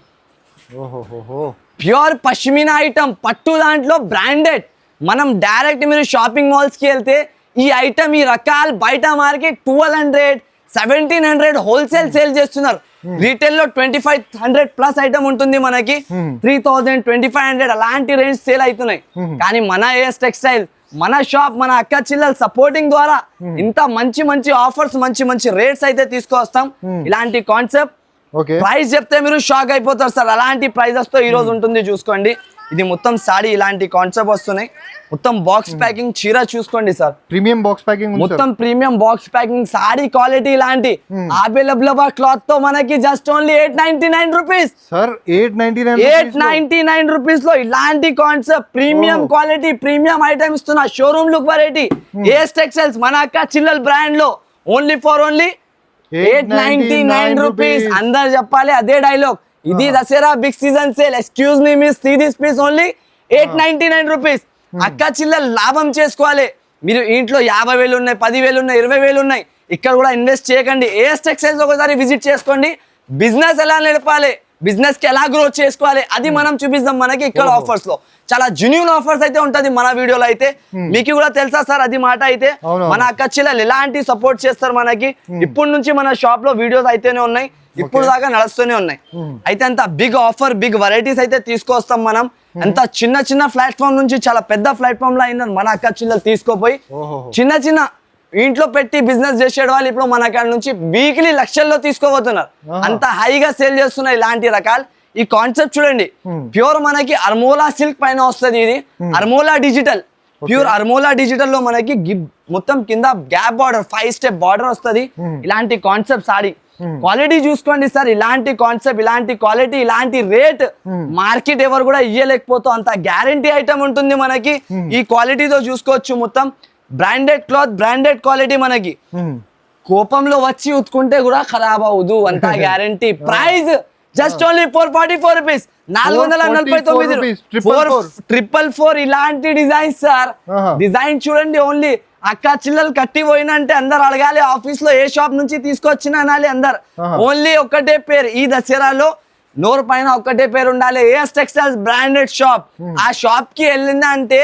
ప్యూర్ పష్మినా ఐటమ్, పట్టు దాంట్లో బ్రాండెడ్. మనం డైరెక్ట్ మీరు షాపింగ్ మాల్స్ కి వెళ్తే ఈ ఐటమ్ ఈ రకాలు బయట మార్కెట్ 1200 1700 హోల్సేల్ సేల్ చేస్తున్నారు. రీటైల్ లో 2500 ప్లస్ ఐటమ్ ఉంటుంది, మనకి 3000 2500 అలాంటి రేంజ్ సేల్ అవుతున్నాయి. కానీ మన ఏఎస్ టెక్స్టైల్, మన షాప్, మన అక్క చిల్లల సపోర్టింగ్ ద్వారా ఇంత మంచి మంచి ఆఫర్స్, మంచి మంచి రేట్స్ అయితే తీసుకొస్తాం. ఇలాంటి కాన్సెప్ట్ ప్రైస్ చెప్తే మీరు షాక్ అయిపోతారు సార్. అలాంటి ప్రైజెస్ తో ఈ రోజు ఉంటుంది. చూసుకోండి, ఇది మొత్తం సాడీ ఇలాంటి కాన్సెప్ట్ వస్తున్నాయి. మొత్తం బాక్స్ ప్యాకింగ్ చీర చూసుకోండి సార్. ప్రీమియం బాక్స్ ప్యాకింగ్, మొత్తం premium box packing sari quality ఇలాంటి అవైలబుల్ క్లాత్ తో మనకి just only 899 rupees sir. 899 rupees లో ఇలాంటి concept premium quality premium item ఇస్తున్నా. Showroom look variety AS textiles, మన అక్క చిల్లల్ బ్రాండ్ లో ఓన్లీ 899 రూపీస్. అందరు చెప్పాలి అదే డైలాగ్. ఇది Dasara big season sale. Excuse me miss, see this piece only 899 rupees. అక్క చిల్లలు లాభం చేసుకోవాలి. మీరు ఇంట్లో 50,000 ఉన్నాయి, 10,000 ఉన్నాయి, 20,000 ఉన్నాయి. ఇక్కడ కూడా ఇన్వెస్ట్ చేయకండి. ఏఎస్ టెక్స్టైల్స్ ఒకసారి విజిట్ చేసుకోండి. బిజినెస్ ఎలా నడపాలి, బిజినెస్ కి ఎలా గ్రోత్ చేసుకోవాలి, అది మనం చూపిస్తాం. మనకి ఇక్కడ ఆఫర్స్ లో చాలా జెన్యూన్ ఆఫర్స్ అయితే ఉంటది మన వీడియోలో. అయితే మీకు కూడా తెలుసా సార్ అది మాట. అయితే మన అక్క చిల్లలు ఎలాంటి సపోర్ట్ చేస్తారు మనకి. ఇప్పటి నుంచి మన షాప్ లో వీడియోస్ అయితేనే ఉన్నాయి, ఇప్పుడు దాకా నడుస్తూనే ఉన్నాయి. అయితే అంత బిగ్ ఆఫర్, బిగ్ వెరైటీస్ అయితే తీసుకొస్తాం మనం. అంత చిన్న చిన్న ప్లాట్ఫామ్ నుంచి చాలా పెద్ద ప్లాట్ఫామ్ లో అయినా మన అక్క చిల్లలు తీసుకోపోయి చిన్న చిన్న ఇంట్లో పెట్టి బిజినెస్ చేసే వాళ్ళు ఇప్పుడు మన కాడ నుంచి వీక్లీ లక్షల్లో తీసుకోబోతున్నారు. అంత హైగా సేల్ చేస్తున్నారు ఇలాంటి రకాలు. ఈ కాన్సెప్ట్ చూడండి, ప్యూర్ మనకి అర్మోలా సిల్క్ పైన వస్తుంది. ఇది అర్మోలా డిజిటల్, ప్యూర్ అర్మోలా డిజిటల్ లో మనకి మొత్తం కింద గ్యాప్ బార్డర్ 5 స్టెప్ బార్డర్ వస్తుంది. ఇలాంటి కాన్సెప్ట్ సాడీ క్వాలిటీ చూసుకోండి సార్. ఇలాంటి కాన్సెప్ట్, ఇలాంటి క్వాలిటీ, ఇలాంటి రేట్ మార్కెట్ ఎవరు కూడా ఇయ్యలేకపోతాం. అంత గ్యారంటీ ఐటమ్ ఉంటుంది మనకి. ఈ క్వాలిటీతో చూసుకోవచ్చు. మొత్తం బ్రాండెడ్ క్లాత్, బ్రాండెడ్ క్వాలిటీ. మనకి కోపంలో వచ్చి ఉతుకుంటే కూడా ఖరాబ్ అవ్వదు, అంత guarantee. Price just only 444 rupees, 449. 444 ఇలాంటి డిజైన్ సార్. డిజైన్ చూడండి. ఓన్లీ అక్క చిల్లలు కట్టి పోయినంటే అందరు అడగాలి, ఆఫీస్ లో ఏ షాప్ నుంచి తీసుకొచ్చిన అనాలి అందరు. ఓన్లీ ఒక్కటే పేరు ఈ దసరాలో, నోరు పైన ఒక్కటే పేరు ఉండాలి, ఏఎస్ టెక్స్టైల్స్ బ్రాండెడ్ షాప్. ఆ షాప్ కి వెళ్ళిందంటే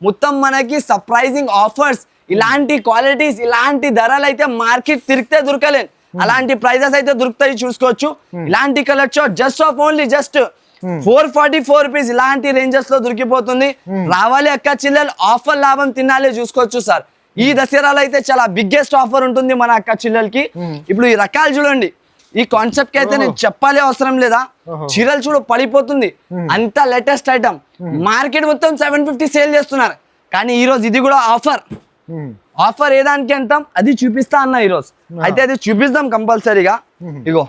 మొత్తం మనకి సర్ప్రైజింగ్ ఆఫర్స్, ఇలాంటి క్వాలిటీస్, ఇలాంటి ధరలు అయితే మార్కెట్ తిరిగితే దొరకలేదు. అలాంటి ప్రైజెస్ అయితే దొరుకుతాయి, చూసుకోవచ్చు. ఇలాంటి కలర్ షాట్ జస్ట్ 444 రూపీస్ ఇలాంటి రేంజెస్ లో దొరికిపోతుంది. రావాలి అక్క చిల్లలు, ఆఫర్ లాభం తినాలి, చూసుకోవచ్చు సార్. ఈ దసరాలో అయితే చాలా బిగ్గెస్ట్ ఆఫర్ ఉంటుంది మన అక్క చిల్లలకి. ఇప్పుడు ఈ రకాలు చూడండి. ఈ కాన్సెప్ట్ కి అయితే నేను చెప్పాలి అవసరం లేదా. చీరలు చూడు పడిపోతుంది, అంత లేటెస్ట్ ఐటమ్. మార్కెట్ మొత్తం 750 సేల్ చేస్తున్నారు, కానీ ఈ రోజు ఇది కూడా ఆఫర్. ఆఫర్ ఏదానికి అంటాం అది చూపిస్తా అన్న ఈ రోజు. అయితే అది చూపిస్తాం కంపల్సరీగా. ఇగో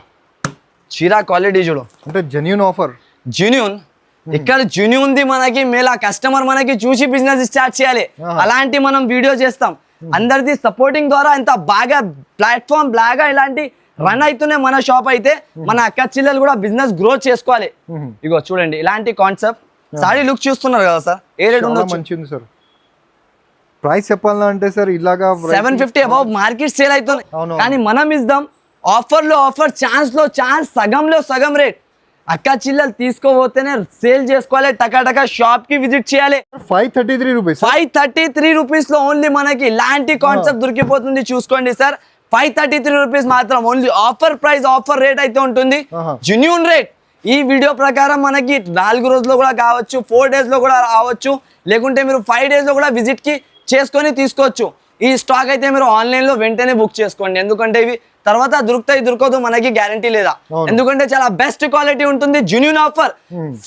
చీర క్వాలిటీ చూడు, అంటే జెన్యూన్ ఆఫర్. జెన్యూన్ ఇక్కడ జెన్యూన్ ది మనకి మేలా కస్టమర్ మనకి చూసి బిజినెస్ స్టార్ట్ చేయాలి. అలాంటి మనం వీడియో చేస్తాం. అందరిది సపోర్టింగ్ ద్వారా ఎంత బాగా ప్లాట్ఫామ్ బాగా ఇలాంటి రన్ అవుతున్నాయి మన షాప్. అయితే మన అక్క చిల్లలు కూడా బిజినెస్ గ్రోత్ చేసుకోవాలి. ఇగో చూడండి ఇలాంటి కాన్సెప్ట్. సారీ లుక్ చూస్తున్నారు కదా సార్, ఏ రేట్ ఉండొచ్చు? మంచిది సార్. ప్రైస్ చెప్పాలంటే సార్ ఇలాగా 750 అబౌవ్ మార్కెట్ సేల్ అవుతుంది, కానీ మనం ఇద్దాం ఆఫర్ లో ఆఫర్, ఛాన్స్ లో ఛాన్స్, సగంలో సగం రేట్. అక్క చిల్లలు తీసుకోపోతేనే సేల్ చేసుకోవాలి, టకాటకా షాప్ కి విజిట్ చేయాలి. 533 రూపీస్, 533 రూపీస్ లో ఓన్లీ మనకి ఇలాంటి కాన్సెప్ట్ దొరికిపోతుంది. చూసుకోండి సార్, 533 రూపీస్ మాత్రం only. Offer price, offer rate అయితే ఉంటుంది, జెన్యూన్ రేట్. ఈ వీడియో ప్రకారం మనకి 4 రోజుల్లో కూడా కావచ్చు, 4 డేస్ లో కూడా రావచ్చు, లేకుంటే మీరు 5 డేస్ లో కూడా విజిట్ కి చేసుకొని తీసుకోవచ్చు. ఈ స్టాక్ అయితే మీరు ఆన్లైన్ లో వెంటనే బుక్ చేసుకోండి, ఎందుకంటే ఇవి తర్వాత దొరుకుతాయి దొరకదు మనకి గ్యారంటీ లేదా. ఎందుకంటే చాలా బెస్ట్ క్వాలిటీ ఉంటుంది, జెన్యూన్ ఆఫర్.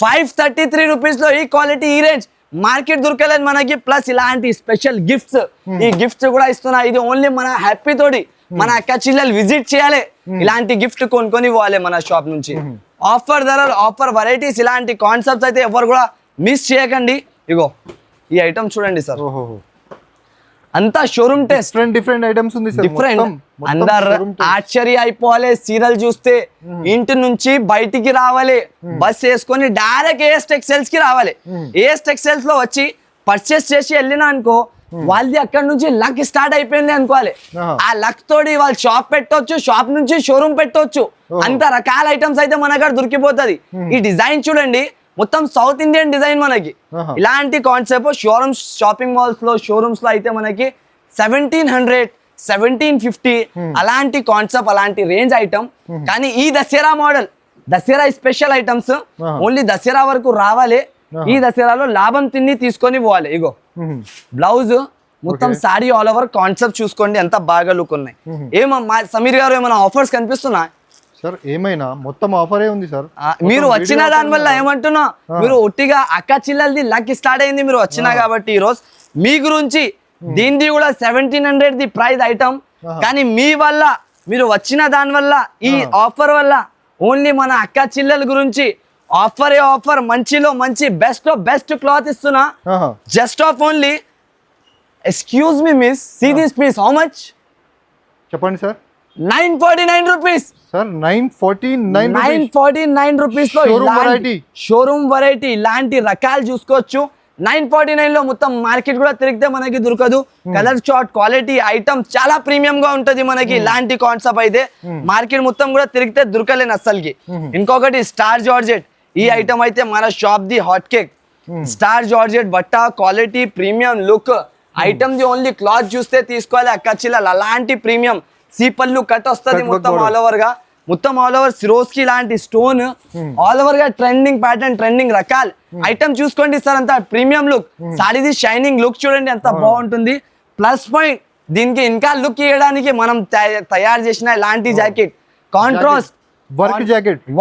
533 రూపీస్ లో ఈ క్వాలిటీ, ఈ రేంజ్ మార్కెట్ దొరకలేదు మనకి. ప్లస్ ఇలాంటి స్పెషల్ గిఫ్ట్స్, ఈ గిఫ్ట్స్ కూడా ఇస్తున్నా. ఇది ఓన్లీ మన హ్యాపీ తోటి మన అక్క చెల్లెలు విజిట్ చేయాలి, ఇలాంటి గిఫ్ట్ కొనుక్కొని పోవాలి మన షాప్ నుంచి. ఆఫర్ ధరలు, ఆఫర్ వెరైటీస్, ఇలాంటి కాన్సెప్ట్స్ అయితే ఎవరు కూడా మిస్ చేయకండి. ఇగో ఈ ఐటమ్ చూడండి సార్, అంతా షోరూమ్ టెస్ట్, డిఫరెంట్ ఐటమ్స్ ఉంది సార్. డిఫరెంట్. అందరు ఆశ్చర్య అయిపోవాలి సీరియల్ చూస్తే. ఇంటి నుంచి బయటికి రావాలి, బస్ వేసుకొని డైరెక్ట్ ఏఎస్ టెక్స్టైల్స్ కి రావాలి. ఏఎస్ టెక్స్టైల్స్ లో వచ్చి పర్చేస్ చేసి వెళ్ళినా అనుకో, వాళ్ళది అక్కడ నుంచి లక్ స్టార్ట్ అయిపోయింది అనుకోవాలి. ఆ లక్ తోటి వాళ్ళు షాప్ పెట్టవచ్చు, షాప్ నుంచి షోరూమ్ పెట్టవచ్చు. అంత రకాల ఐటమ్స్ అయితే మన దగ్గర దొరికిపోతుంది. ఈ డిజైన్ చూడండి, మొత్తం సౌత్ ఇండియన్ డిజైన్ మనకి. ఇలాంటి కాన్సెప్ట్ షోరూమ్స్, షాపింగ్ మాల్స్ లో, షోరూమ్స్ లో అయితే మనకి 1700, 1750 అలాంటి కాన్సెప్ట్, అలాంటి రేంజ్ ఐటమ్. కానీ ఈ Dasara model, Dasara special items only Dasara వరకు రావాలి. ఈ దసరాలో లాభం తిని తీసుకొని పోవాలి. ఇగో బ్లౌజ్ మొత్తం సాడీ ఆల్ ఓవర్ కాన్సెప్ట్ చూసుకోండి, ఎంత బాగా లుక్ ఉన్నాయి. ఏమమ్మా సమీర్ గారు, ఏమైనా ఆఫర్స్ కనిపిస్తున్నా సార్? ఏమైనా మొత్తం ఆఫరే ఉంది సార్. మీరు వచ్చిన దాని వల్ల ఏమంటున్నా, మీరు ఒట్టిగా అక్క చిల్లలది లక్ స్టార్ట్ అయింది మీరు వచ్చినా కాబట్టి ఈ రోజు మీ గురించి. దీనిది కూడా 1700 ప్రైస్ ఐటమ్, కానీ మీ వల్ల, మీరు వచ్చిన దాని వల్ల, ఈ ఆఫర్ వల్ల ఓన్లీ మన అక్క చిల్లల గురించి ఆఫరే ఆఫర్. మంచిలో మంచి, బెస్ట్ లో బెస్ట్ క్లాత్ ఇస్తున్నా. Just of only, excuse me miss, see this piece. How much చెప్పండి సార్? 949 rupees sir. 949 రూపీస్ లో షోరూమ్ వెరైటీ ఇలాంటి రకాలు చూసుకోవచ్చు. 949 లో మొత్తం మార్కెట్ కూడా తిరిగితే మనకి దొరకదు. కలర్ చార్ట్, క్వాలిటీ ఐటమ్ చాలా ప్రీమియం గా ఉంటది మనకి. ఇలాంటి కాన్సెప్ట్ అయితే మార్కెట్ మొత్తం కూడా తిరిగితే దొరకలేని అస్సలకి. ఇంకొకటి స్టార్ జార్జెట్, ఈ ఐటమ్ అయితే మన షాప్ ది హాట్ కేక్. స్టార్ జార్జెట్ బట్ట, క్వాలిటీ, ప్రీమియం లుక్ ఐటమ్ ది. ఓన్లీ క్లాత్ చూస్తే తీసుకోవాలి అక్క చిల్లలు. అలాంటి ప్రీమియం సీపల్లు కట్ వస్తుంది మొత్తం ఆల్ ఓవర్ గా. మొత్తం ఆల్ ఓవర్ సిరోస్కి లాంటి స్టోన్, ఆల్ ఓవర్ గా ట్రెండింగ్ ప్యాటర్న్, ట్రెండింగ్ రకాలు ఐటమ్ చూసుకోండి సార్. అంత ప్రీమియం లుక్, సాడీది షైనింగ్ లుక్ చూడండి ఎంత బాగుంటుంది. ప్లస్ పాయింట్ దీనికి ఇంకా లుక్ ఇవ్వడానికి మనం తయారు చేసిన ఇలాంటి jacket, contrast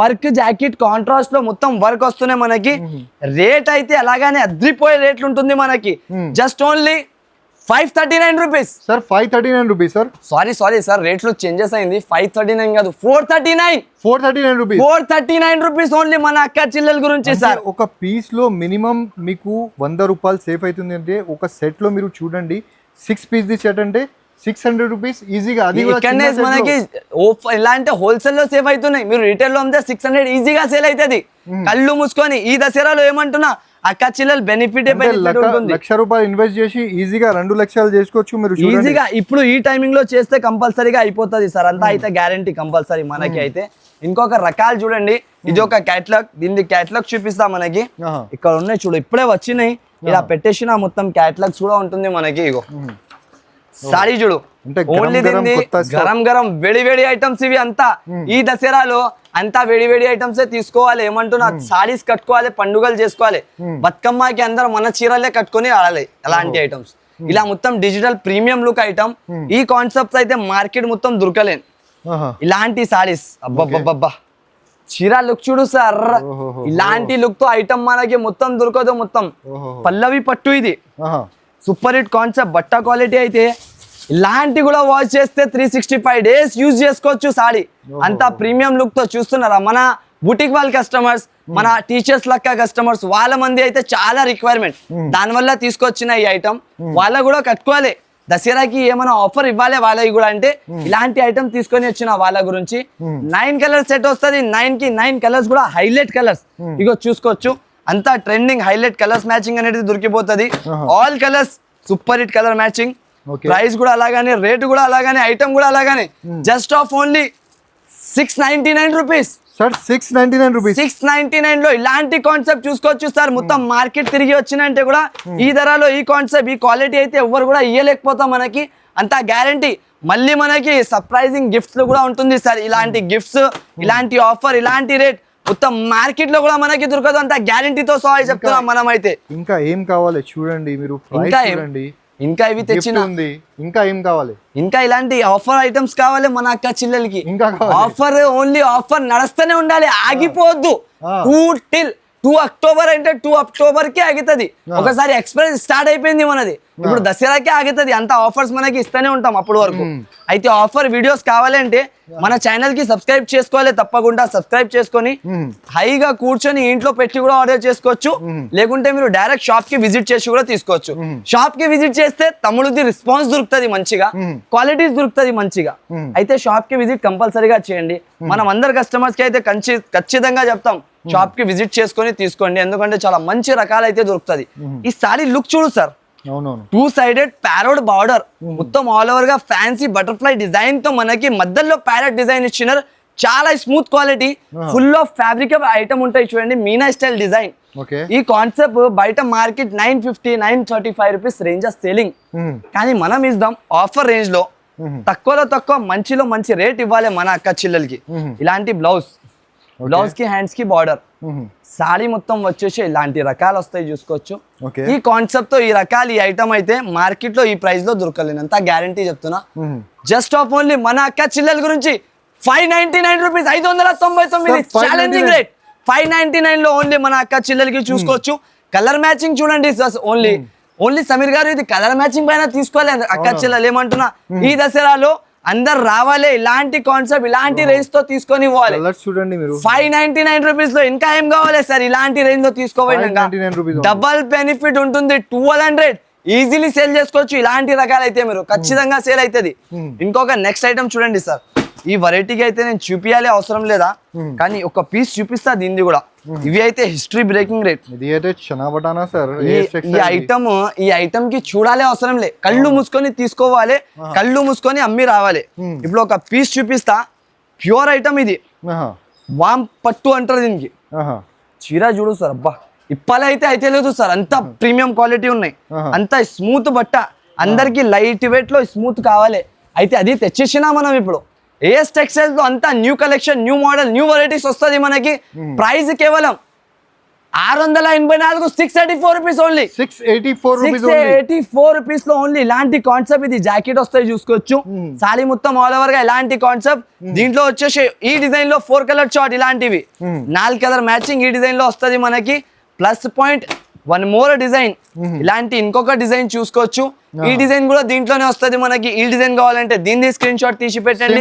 work jacket contrast లో మొత్తం వర్క్ వస్తున్నాయి మనకి. రేట్ అయితే అలాగానే అద్రిపోయే రేట్లు ఉంటుంది మనకి. Just only 539 rupees sir. 539 rupees sir. Sorry sir, rate లో చేంజెస్ అయింది. 539 కాదు, 439 రూపీస్ ఓన్లీ మన అక్క చిల్లల గురించి సార్. ఒక పీస్ లో మినిమం మీకు 100 రూపాయలు సేఫ్ అవుతుంది. అంటే ఒక సెట్ లో మీరు చూడండి, 6 పీస్ ది సెట్ అంటే 600 రూపీస్ ఈజీగా. అది ఇక్కడనే మనకి ఎలా అంటే హోల్సేల్ లో సేవ్ అవుతున్నాయి. మీరు రిటైల్ లో అమ్మితే 600 ఈజీగా సేల్ అవుతుంది. కళ్ళు మూసుకొని ఈ దసరాలో ఏమంటున్నా, అక్క చిల్లలు బెనిఫిట్ ఉంటుంది. 1,00,000 రూపాయలు ఇన్వెస్ట్ చేసి ఈజీగా 2 లక్షలు చేసుకోవచ్చు మీరు ఈజీగా. ఇప్పుడు ఈ టైమింగ్ లో చేస్తే కంపల్సరీగా అయిపోతుంది సార్, అంతా అయితే గ్యారంటీ కంపల్సరీ మనకి అయితే. ఇంకొక రకాలు చూడండి, ఇది ఒక క్యాటలాగ్. దీని క్యాటలాగ్ చూపిస్తా మనకి. ఇక్కడ ఉన్నాయి చూడు, ఇప్పుడే వచ్చినాయి. ఇలా పెట్టేసిన మొత్తం క్యాటలాగ్స్ కూడా ఉంటుంది మనకి. ఇగో సారీ చూడు, ఓన్లీ దీన్ని గరం గరం వేడి వేడి ఐటమ్స్ ఇవి అంతా. ఈ దసరాలో అంతా వేడి వేడి ఐటమ్స్ తీసుకోవాలి. ఏమంటున్నా, సారీస్ కట్టుకోవాలి, పండుగలు చేసుకోవాలి. బతుకమ్మకి అందరూ మన చీరలే కట్టుకొని ఆడాలి అలాంటి ఐటమ్స్. ఇలా మొత్తం డిజిటల్ ప్రీమియం లుక్ ఐటమ్. ఈ కాన్సెప్ట్స్ అయితే మార్కెట్ మొత్తం దొరకలేను ఇలాంటి సారీస్. అబ్బబ్బబ్బా, చీర లుక్ చూడు సార్, ఇలాంటి లుక్ తో ఐటమ్ మనకి మొత్తం దొరకదు. మొత్తం పల్లవి పట్టు, ఇది సూపర్ హిట్ కాన్సెప్ట్. బట్ట క్వాలిటీ అయితే ఇలాంటి కూడా వాష్ చేస్తే 365 days యూజ్ చేసుకోవచ్చు సారీ. అంత ప్రీమియం లుక్ తో చూస్తున్నారా మన బుటిక్ వాళ్ళ కస్టమర్స్, మన టీచర్స్ లక్క కస్టమర్స్, వాళ్ళ మంది అయితే చాలా రిక్వైర్మెంట్. దానివల్ల తీసుకొచ్చిన ఈ ఐటమ్ వాళ్ళ కూడా కట్టుకోవాలి. దసరాకి ఏమైనా ఆఫర్ ఇవ్వాలి వాళ్ళకి కూడా అంటే ఇలాంటి ఐటమ్ తీసుకొని వచ్చిన వాళ్ళ గురించి. 9 కలర్స్ సెట్ వస్తుంది. 9 కలర్స్ కూడా హైలైట్ కలర్స్. ఇగో చూసుకోవచ్చు, అంతా ట్రెండింగ్ హైలైట్ కలర్స్ మ్యాచింగ్ అనేది దొరికిపోతుంది. All colours super hit colour matching. Price కూడా అలాగానే, రేట్ కూడా అలాగానే, ఐటమ్ కూడా అలాగానే. Just of only 699 rupees sir. 699 rupees. 699 లో ఇలాంటి కాన్సెప్ట్ చూసుకోవచ్చు సార్. మొత్తం మార్కెట్ తిరిగి వచ్చినంటే కూడా ఈ ధరలో ఈ కాన్సెప్ట్, ఈ క్వాలిటీ అయితే ఎవరు కూడా ఇయ్యలేకపోతాం మనకి. అంత గ్యారంటీ. మళ్ళీ మనకి సర్ప్రైజింగ్ గిఫ్ట్స్ కూడా ఉంటుంది సార్. ఇలాంటి గిఫ్ట్స్, ఇలాంటి ఆఫర్, ఇలాంటి రేట్ మొత్తం మార్కెట్ లో కూడా మనకి దొరకదు. అంత గ్యారంటీతో సారీ చెప్తున్నాం మనం అయితే. ఇంకా ఏం కావాలి చూడండి మీరు, చూడండి. ఇంకా ఇవి తెచ్చిన, ఇంకా ఏం కావాలి? ఇంకా ఇలాంటి ఆఫర్ ఐటమ్స్ కావాలి మన అక్క చిల్లలకి. ఆఫర్ ఓన్లీ ఆఫర్ నడుస్తూనే ఉండాలి, ఆగిపోవద్దు. 2 అక్టోబర్ అంటే 2 అక్టోబర్ కి ఆగుతుంది. ఒకసారి ఎక్స్ప్రెస్ స్టార్ట్ అయిపోయింది మనది, ఇప్పుడు దసరాకే ఆగుతుంది. అంత ఆఫర్స్ మనకి ఇస్తూనే ఉంటాం అప్పటి వరకు. అయితే ఆఫర్ వీడియోస్ కావాలంటే మన ఛానల్ కి సబ్స్క్రైబ్ చేసుకోవాలి, తప్పకుండా సబ్స్క్రైబ్ చేసుకొని హైగా కూర్చొని ఇంట్లో పెట్టి కూడా ఆర్డర్ చేసుకోవచ్చు. లేకుంటే మీరు డైరెక్ట్ షాప్ కి విజిట్ చేసి కూడా తీసుకోవచ్చు. షాప్ కి విజిట్ చేస్తే తమ్ముడిది రెస్పాన్స్ దొరుకుతుంది మంచిగా, క్వాలిటీస్ దొరుకుతుంది మంచిగా. అయితే షాప్ కి విజిట్ కంపల్సరీగా చేయండి. మనం అందరు కస్టమర్స్ కి అయితే ఖచ్చితంగా చెప్తాం, షాప్ కి విజిట్ చేసుకొని తీసుకోండి, ఎందుకంటే చాలా మంచి రకాలు అయితే దొరుకుతుంది. ఈ సారీ లుక్ చూడు సార్, 2 సైడెడ్ ప్యారోడ్ బార్డర్, మొత్తం ఆల్ ఓవర్ గా ఫ్యాన్సీ బటర్ఫ్లై డిజైన్ తో మనకి మధ్యలో ప్యారెట్ డిజైన్ ఇచ్చినారు. చాలా smooth quality, full of fabric item ఉంటాయి చూడండి, మీనా స్టైల్ డిజైన్. ఈ కాన్సెప్ట్ బయట market 950, 935 rupees range of selling. కానీ మనం ఇద్దాం ఆఫర్ రేంజ్ లో, తక్కువలో తక్కువ మంచిలో మంచి రేట్ ఇవ్వాలి మన అక్క చెల్లెలకి. ఇలాంటి బ్లౌజ్ కి హ్యాండ్స్ కి బార్డర్, సారీ మొత్తం వచ్చేసి ఇలాంటి రకాలు వస్తాయి చూసుకోవచ్చు. ఈ కాన్సెప్ట్ తో ఈ రకాలు ఈ ఐటమ్ అయితే మార్కెట్ లో ఈ ప్రైస్ లో దొరకలేనంత గ్యారంటీ చెప్తున్నా. జస్ట్ ఆఫ్ ఓన్లీ మన అక్క చెల్లెల గురించి 599 రూపీస్, 599 ఛాలెంజింగ్ రేట్. 599 లో ఓన్లీ మన అక్క చెల్లెలకి చూసుకోవచ్చు. కలర్ మ్యాచింగ్ చూడండి ఓన్లీ సమీర్ గారు, ఇది కలర్ మ్యాచింగ్ పైన తీసుకోవాలి అక్క చెల్లెలు. ఏమంటున్నా, ఈ దసరాలో అందరు రావాలి, ఇలాంటి కాన్సెప్ట్ ఇలాంటి రేంజ్ తో తీసుకొని పోవాలి. చూడండి మీరు 599 రూపీస్ లో ఇంకా ఏం కావాలి సార్, ఇలాంటి రేంజ్ లో తీసుకోవాలి. డబల్ బెనిఫిట్ ఉంటుంది, 1200 ఈజీలీ సేల్ చేసుకోవచ్చు. ఇలాంటి రకాలైతే మీరు ఖచ్చితంగా సేల్ అవుతుంది. ఇంకొక నెక్స్ట్ ఐటమ్ చూడండి సార్, ఈ వెరైటీకి అయితే నేను చూపించాలి అవసరం లేదా, కానీ ఒక పీస్ చూపిస్తా దీన్ని కూడా. ఇవి అయితే హిస్టరీ బ్రేకింగ్ రేట్. ఈ ఐటమ్ కి చూడాలి అవసరం లే, కళ్ళు మూసుకొని తీసుకోవాలి, కళ్ళు మూసుకొని అమ్మి రావాలి. ఇప్పుడు ఒక పీస్ చూపిస్తా, ప్యూర్ ఐటమ్ ఇది, వామ్ పట్టు అంటారు దీనికి. చీర చూడు సార్, అబ్బా అయితే లేదు సార్, అంత ప్రీమియం క్వాలిటీ ఉన్నాయి, అంత స్మూత్ బట్ట, అందరికి లైట్ వెయిట్ లో స్మూత్ కావాలి. అయితే అది తెచ్చేసినా మనం ఇప్పుడు ఏఎస్ టెక్స్టైల్స్ లో అంతా new collection, new model, new varieties వస్తుంది మనకి. ప్రైస్ కేవలం 684, 684 రూపీస్ ఓన్లీ. 684 రూపీస్ లో ఓన్లీ ఇలాంటి కాన్సెప్ట్. ఇది జాకెట్ వస్తాయి చూసుకోవచ్చు, సారీ మొత్తం ఆల్ ఓవర్ గా ఇలాంటి కాన్సెప్ట్. దీంట్లో వచ్చేసి ఈ డిజైన్ లో 4 కలర్ చార్ట్, ఇలాంటివి 4 కలర్ మ్యాచింగ్ ఈ డిజైన్ లో వస్తుంది మనకి. ప్లస్ పాయింట్ 1 మోర్ డిజైన్, ఇలాంటి ఇంకొక డిజైన్ చూసుకోవచ్చు. ఈ డిజైన్ కూడా దీంట్లోనే వస్తుంది మనకి. ఈ డిజైన్ కావాలంటే దీన్ని స్క్రీన్ షాట్ తీసి పెట్టండి,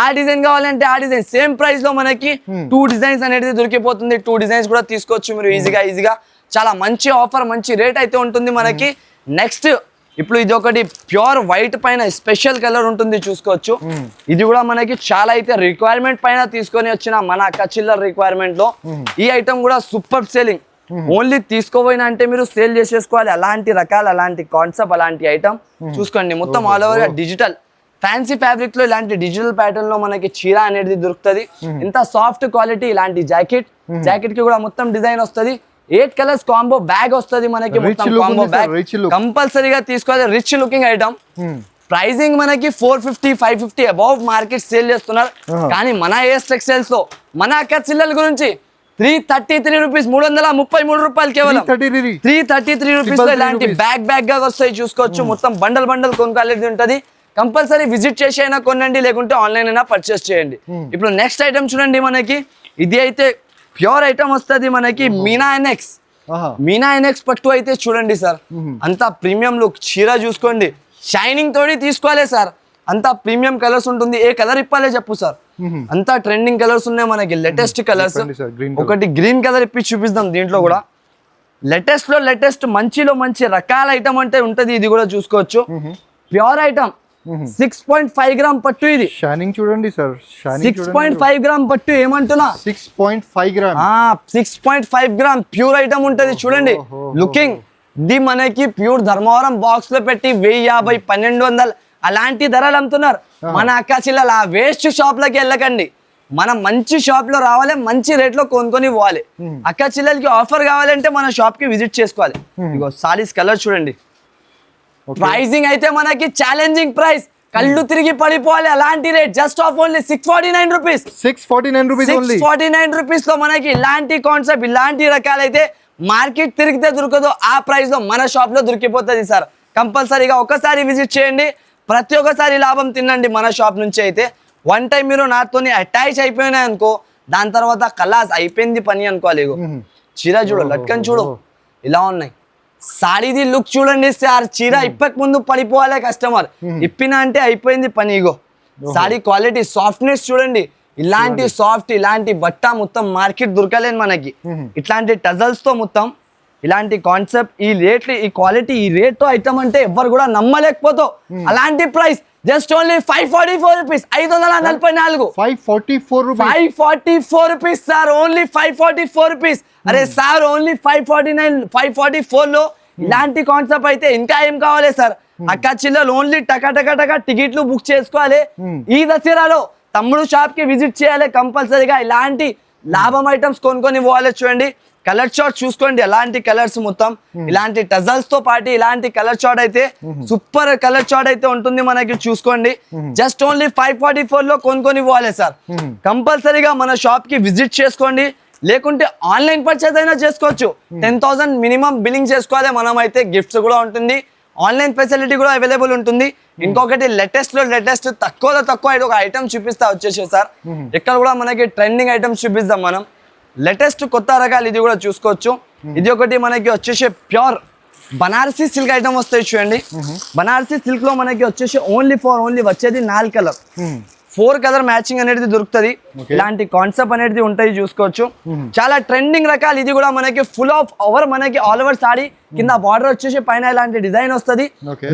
ఆ డిజైన్ కావాలంటే ఆ డిజైన్ సేమ్ ప్రైస్ లో మనకి 2 డిజైన్స్ అనేది దొరికిపోతుంది. 2 డిజైన్స్ కూడా తీసుకోవచ్చు మీరు ఈజీగా. చాలా మంచి ఆఫర్, మంచి రేట్ అయితే ఉంటుంది మనకి. నెక్స్ట్ ఇప్పుడు ఇది ఒకటి ప్యూర్ వైట్ పైన స్పెషల్ కలర్ ఉంటుంది చూసుకోవచ్చు. ఇది కూడా మనకి చాలా అయితే రిక్వైర్మెంట్ పైన తీసుకొని వచ్చిన మన అక్క చిల్లర్ రిక్వైర్మెంట్ లో ఈ ఐటమ్ కూడా సూపర్ సేలింగ్. ఓన్లీ తీసుకోపోయినా అంటే మీరు సేల్ చేసేసుకోవాలి. అలాంటి రకాలు, అలాంటి కాన్సెప్ట్, అలాంటి ఐటమ్ చూసుకోండి. మొత్తం ఆల్ ఓవర్ గా డిజిటల్ ఫ్యాన్సీ ఫ్యాబ్రిక్ లో ఇలాంటి డిజిటల్ ప్యాటర్న్ లో మనకి చీర అనేది దొరుకుతుంది. ఇంత సాఫ్ట్ క్వాలిటీ. ఇలాంటి జాకెట్ కి కూడా మొత్తం డిజైన్ వస్తుంది. 8 కలర్స్ కాంబో బ్యాగ్ వస్తుంది మనకి. మొత్తం కాంబో బ్యాగ్ కంపల్సరీగా తీసుకోవాలి. Rich looking item. ప్రైజింగ్ మనకి 450, 550 అబౌవ్ మార్కెట్ సేల్ చేస్తున్నారు. కానీ మన ఏఎస్ టెక్స్టైల్స్ లో మన అక్క చిల్లల గురించి 333 రూపీస్, 333 రూపాయలు కేవలం. 333 రూపీస్ లో ఇలాంటి బ్యాగ్ గా వస్తాయి చూసుకోవచ్చు. మొత్తం బండల్ కొనుక్కోవాలి ఉంటది. కంపల్సరీ విజిట్ చేసి అయినా కొనండి, లేకుంటే ఆన్లైన్ అయినా పర్చేస్ చేయండి. ఇప్పుడు నెక్స్ట్ ఐటమ్ చూడండి మనకి. ఇది అయితే ప్యూర్ ఐటమ్ వస్తుంది మనకి, మీనా ఎన్ఎక్స్ పట్టు అయితే చూడండి సార్, అంత ప్రీమియం లుక్. చీర చూసుకోండి, షైనింగ్ తోటి తీసుకోవాలి సార్. అంతా ప్రీమియం కలర్స్ ఉంటుంది. ఏ కలర్ ఇప్పాలే చెప్పు సార్, అంతా ట్రెండింగ్ కలర్స్ ఉన్నాయి మనకి. లేటెస్ట్ కలర్స్, ఒకటి గ్రీన్ కలర్ ఇప్పి చూపిస్తాం. దీంట్లో కూడా లేటెస్ట్ మంచిలో మంచి రకాల ఐటమ్ అంటే ఉంటది. ఇది కూడా చూసుకోవచ్చు, ప్యూర్ ఐటమ్. 6.5 గ్రామ్ పట్టు. ఇది షైనింగ్ చూడండి సార్, 6.5 గ్రామ్ పట్టు. ఏమంటున్నా 6.5 గ్రామ్ ప్యూర్ ఐటమ్ ఉంటది చూడండి. లుకింగ్ ఇది మనకి ప్యూర్ ధర్మవరం బాక్స్ లో పెట్టి 1050, 1200 అలాంటి ధరలు అమ్ముతున్నారు మన అక్క చెల్లెలు. ఆ వేస్ట్ షాప్ లకి వెళ్ళకండి, మనం మంచి షాప్ లో రావాలి, మంచి రేట్ లో కొనుక్కొని పోవాలి. అక్క చెల్లెలకి ఆఫర్ కావాలంటే మన షాప్ కి విజిట్ చేసుకోవాలి. ఇగో సారీస్ కలర్ చూడండి. ప్రైజింగ్ అయితే మనకి ఛాలెంజింగ్ ప్రైస్, కళ్ళు తిరిగి పడిపోవాలి అలాంటి rate. Just of only 649 rupees. 649 rupees లో మనకి ఇలాంటి కాన్సెప్ట్, ఇలాంటి రకాలైతే మార్కెట్ తిరిగితే దొరకదు, ఆ ప్రైస్ లో మన షాప్ లో దొరికిపోతుంది సార్. కంపల్సరీగా ఒకసారి విజిట్ చేయండి, ప్రతి ఒక్కసారి లాభం తినండి మన షాప్ నుంచి. అయితే 1 టైం మీరు నాతోని అటాచ్ అయిపోయినాయి అనుకో, దాని తర్వాత కలాస్ అయిపోయింది పని అనుకోవాలి. చీర చూడు, లట్కన్ చూడు ఇలా ఉన్నాయి. సాడీది లుక్ చూడండి సార్, చీర ఇప్పక ముందు పడిపోవాలి కస్టమర్, ఇప్పినా అంటే అయిపోయింది పని. ఇగో సాడీ క్వాలిటీ సాఫ్ట్నెస్ చూడండి, ఇలాంటి సాఫ్ట్ ఇలాంటి బట్ట మొత్తం మార్కెట్ దొరకలేదు మనకి. ఇట్లాంటి టజల్స్ తో మొత్తం ఇలాంటి కాన్సెప్ట్, ఈ రేట్ ఈ క్వాలిటీ ఈ రేట్ తో ఐటమ్ అంటే ఎవ్వరు కూడా నమ్మలేకపోతావు. అలాంటి price just only 544 rupees, 544. 544 rupees sir, only 544 rupees. అరే సార్ ఓన్లీ 549, 544 లో ఇలాంటి కాన్సెప్ట్ అయితే ఇంకా ఏం కావాలి సార్? అక్క చిల్లలు ఓన్లీ టకా టికెట్లు బుక్ చేసుకోవాలి. ఈ దసరాలో తమ్ముడు షాప్ కి విజిట్ చేయాలి కంపల్సరీగా. ఇలాంటి లాభం ఐటమ్స్ కొనుక్కొని పోవాలి. చూడండి కలర్ చార్ట్ చూసుకోండి, ఎలాంటి కలర్స్ మొత్తం ఇలాంటి టజల్స్ తో పాటు ఇలాంటి కలర్ చార్ట్ అయితే సూపర్ కలర్ చార్ట్ అయితే ఉంటుంది మనకి. చూసుకోండి జస్ట్ ఓన్లీ 544 లో కొనుక్కొని పోవాలి సార్. కంపల్సరీగా మన షాప్ కి విజిట్ చేసుకోండి, లేకుంటే ఆన్లైన్ పర్చేస్ అయినా చేసుకోవచ్చు. 10,000 మినిమం బిల్లింగ్ చేసుకోవాలి మనం అయితే. గిఫ్ట్స్ కూడా ఉంటుంది, ఆన్లైన్ ఫెసిలిటీ కూడా అవైలబుల్ ఉంటుంది. ఇంకొకటి లేటెస్ట్ తక్కువ ఒక ఐటమ్ చూపిస్తా వచ్చేసి సార్. ఇక్కడ కూడా మనకి ట్రెండింగ్ ఐటమ్స్ చూపిస్తాం మనం. లేటెస్ట్ కొత్త రకాలు ఇది కూడా చూసుకోవచ్చు. ఇది ఒకటి మనకి వచ్చేసి ప్యూర్ బనారసీ సిల్క్ ఐటమ్ వస్తాయి చూడండి. బనారసీ సిల్క్ లో మనకి వచ్చేసి ఓన్లీ వచ్చేది 4 కలర్, 4 కలర్ మ్యాచింగ్ అనేది దొరుకుతుంది. ఇలాంటి కాన్సెప్ట్ అనేది ఉంటాయి చూసుకోవచ్చు. చాలా ట్రెండింగ్ రకాలు. ఇది కూడా మనకి ఫుల్ ఆఫ్ ఓవర్ మనకి ఆల్ ఓవర్ సాడీ, కింద బార్డర్ వచ్చేసి పైన ఇలాంటి డిజైన్ వస్తుంది.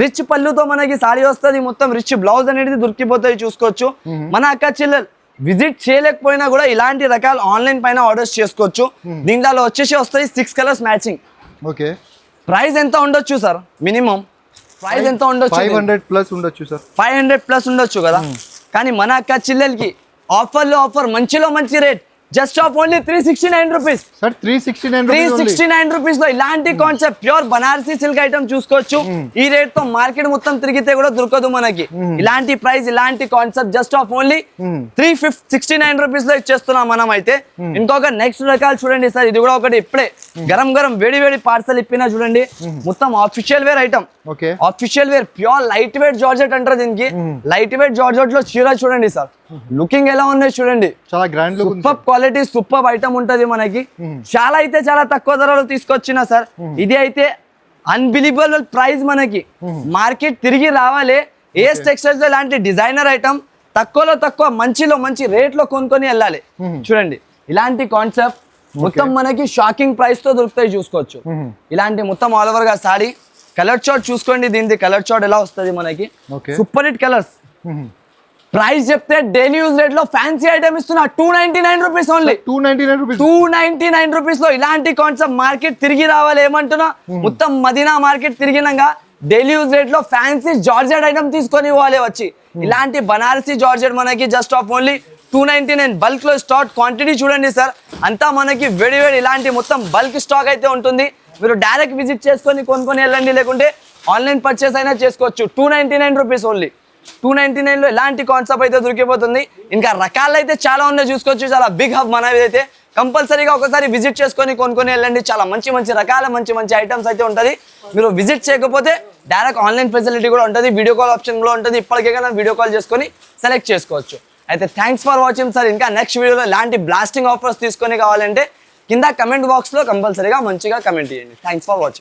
రిచ్ పళ్ళుతో మనకి సాడీ వస్తుంది, మొత్తం రిచ్ బ్లౌజ్ అనేది దొరికిపోతాయి చూసుకోవచ్చు. మన అక్క చెల్లెలు విజిట్ చేయలేకపోయినా కూడా ఇలాంటి రకాలు ఆన్లైన్ పైన ఆర్డర్స్ చేసుకోవచ్చు. దీంట్లో వచ్చేసి వస్తాయి 6 కలర్స్ మ్యాచింగ్. ఓకే, ప్రైస్ ఎంత ఉండొచ్చు సార్? మినిమం ప్రైస్ ఎంత ఉండొచ్చు? 500 ప్లస్ ఉండొచ్చు సార్. 500 ప్లస్ ఉండొచ్చు కదా. కానీ మన అక్క చెల్లెలకి ఆఫర్ మంచిలో మంచి rate just of only 369 rupees sir. 369 rupees లో ఇలాంటి concept pure Banarasi silk item చూసుకోవచ్చు. ఈ రేట్ తో మార్కెట్ మొత్తం తిరిగితే కూడా దొరకదు మనకి. ఇలాంటి ప్రైస్ ఇలాంటి concept just of only 369 rupees లో ఇచ్చేస్తున్నాం మనం అయితే. ఇంకొక నెక్స్ట్ రకాలు చూడండి సార్. ఇది కూడా ఒకటి ఇప్పుడే గరం వేడి పార్సల్ ఇప్పినా చూడండి. మొత్తం official wear item, official wear pure light weight georgette అంటారు దీనికి. లైట్ వెయిట్ జార్జెట్ లో చీర చూడండి సార్, లుకింగ్ ఎలా ఉన్నాయి చూడండి. చాలా grand look, super quality, super item ఉంటది మనకి. చాలా తక్కువ ధరలో తీసుకొచ్చిన సార్. ఇది అయితే అన్బిలీవబుల్ ప్రైస్ మనకి. మార్కెట్ తిరిగి రావాలి. ఏఎస్ టెక్స్టైల్స్ ఇలాంటి డిజైనర్ ఐటమ్ తక్కువ మంచిలో మంచి రేట్ లో కొనుక్కొని వెళ్ళాలి. చూడండి ఇలాంటి కాన్సెప్ట్ మొత్తం మనకి షాకింగ్ ప్రైస్ తో దొరుకుతాయి చూసుకోవచ్చు. ఇలాంటి మొత్తం ఆల్ ఓవర్ గా సాడీ. కలర్ చార్ట్ చూసుకోండి, దీనికి కలర్ చార్ట్ ఎలా వస్తుంది మనకి. Super hit colours. ప్రైస్ చెప్తే డైలీ యూజ్ రేట్ లో ఫ్యాన్సీ ఐటమ్ ఇస్తున్నా 299 రూపీస్ ఓన్లీ. 299 రూపీస్ లో ఇలాంటి కాన్సెప్ట్ మార్కెట్ తిరిగి రావాలి. ఏమంటున్నా మొత్తం మదీనా మార్కెట్ తిరిగినాక డైలీ యూజ్ రేట్ లో ఫ్యాన్సీ జార్జెట్ ఐటమ్ తీసుకొని ఇవ్వాలి వచ్చి. ఇలాంటి బనారసీ జార్జెట్ మనకి జస్ట్ ఆఫ్ ఓన్లీ 299. బల్క్ లో స్టాక్ క్వాంటిటీ చూడండి సార్, అంతా మనకి వేడి ఇలాంటి మొత్తం బల్క్ స్టాక్ అయితే ఉంటుంది. మీరు డైరెక్ట్ విజిట్ చేసుకొని కొనుక్కొని వెళ్ళండి, లేకుంటే ఆన్లైన్ పర్చేస్ అయినా చేసుకోవచ్చు. 299 రూపీస్ ఓన్లీ. 299 లో ఇలాంటి కాన్సెప్ట్ అయితే దొరికిపోతుంది. ఇంకా రకాలు అయితే చాలా ఉన్నాయి చూసుకోవచ్చు. చాలా బిగ్ హబ్ మనది అయితే. కంపల్సరీగా ఒకసారి విజిట్ చేసుకొని కొనుక్కొని వెళ్ళండి. చాలా మంచి రకాల మంచి ఐటమ్స్ అయితే ఉంటుంది. మీరు విజిట్ చేయకపోతే డైరెక్ట్ ఆన్లైన్ ఫెసిలిటీ కూడా ఉంటుంది, వీడియో కాల్ ఆప్షన్ కూడా ఉంటుంది. ఇప్పటికే కానీ వీడియో కాల్ చేసుకొని సెలెక్ట్ చేసుకోవచ్చు. అయితే థ్యాంక్స్ ఫర్ వాచింగ్ సార్. ఇంకా నెక్స్ట్ వీడియోలో ఇలాంటి బ్లాస్టింగ్ ఆఫర్స్ తీసుకొని కావాలంటే కింద కమెంట్ బాక్స్లో కంపల్సరీగా మంచిగా కమెంట్ చేయండి. Thanks for watching.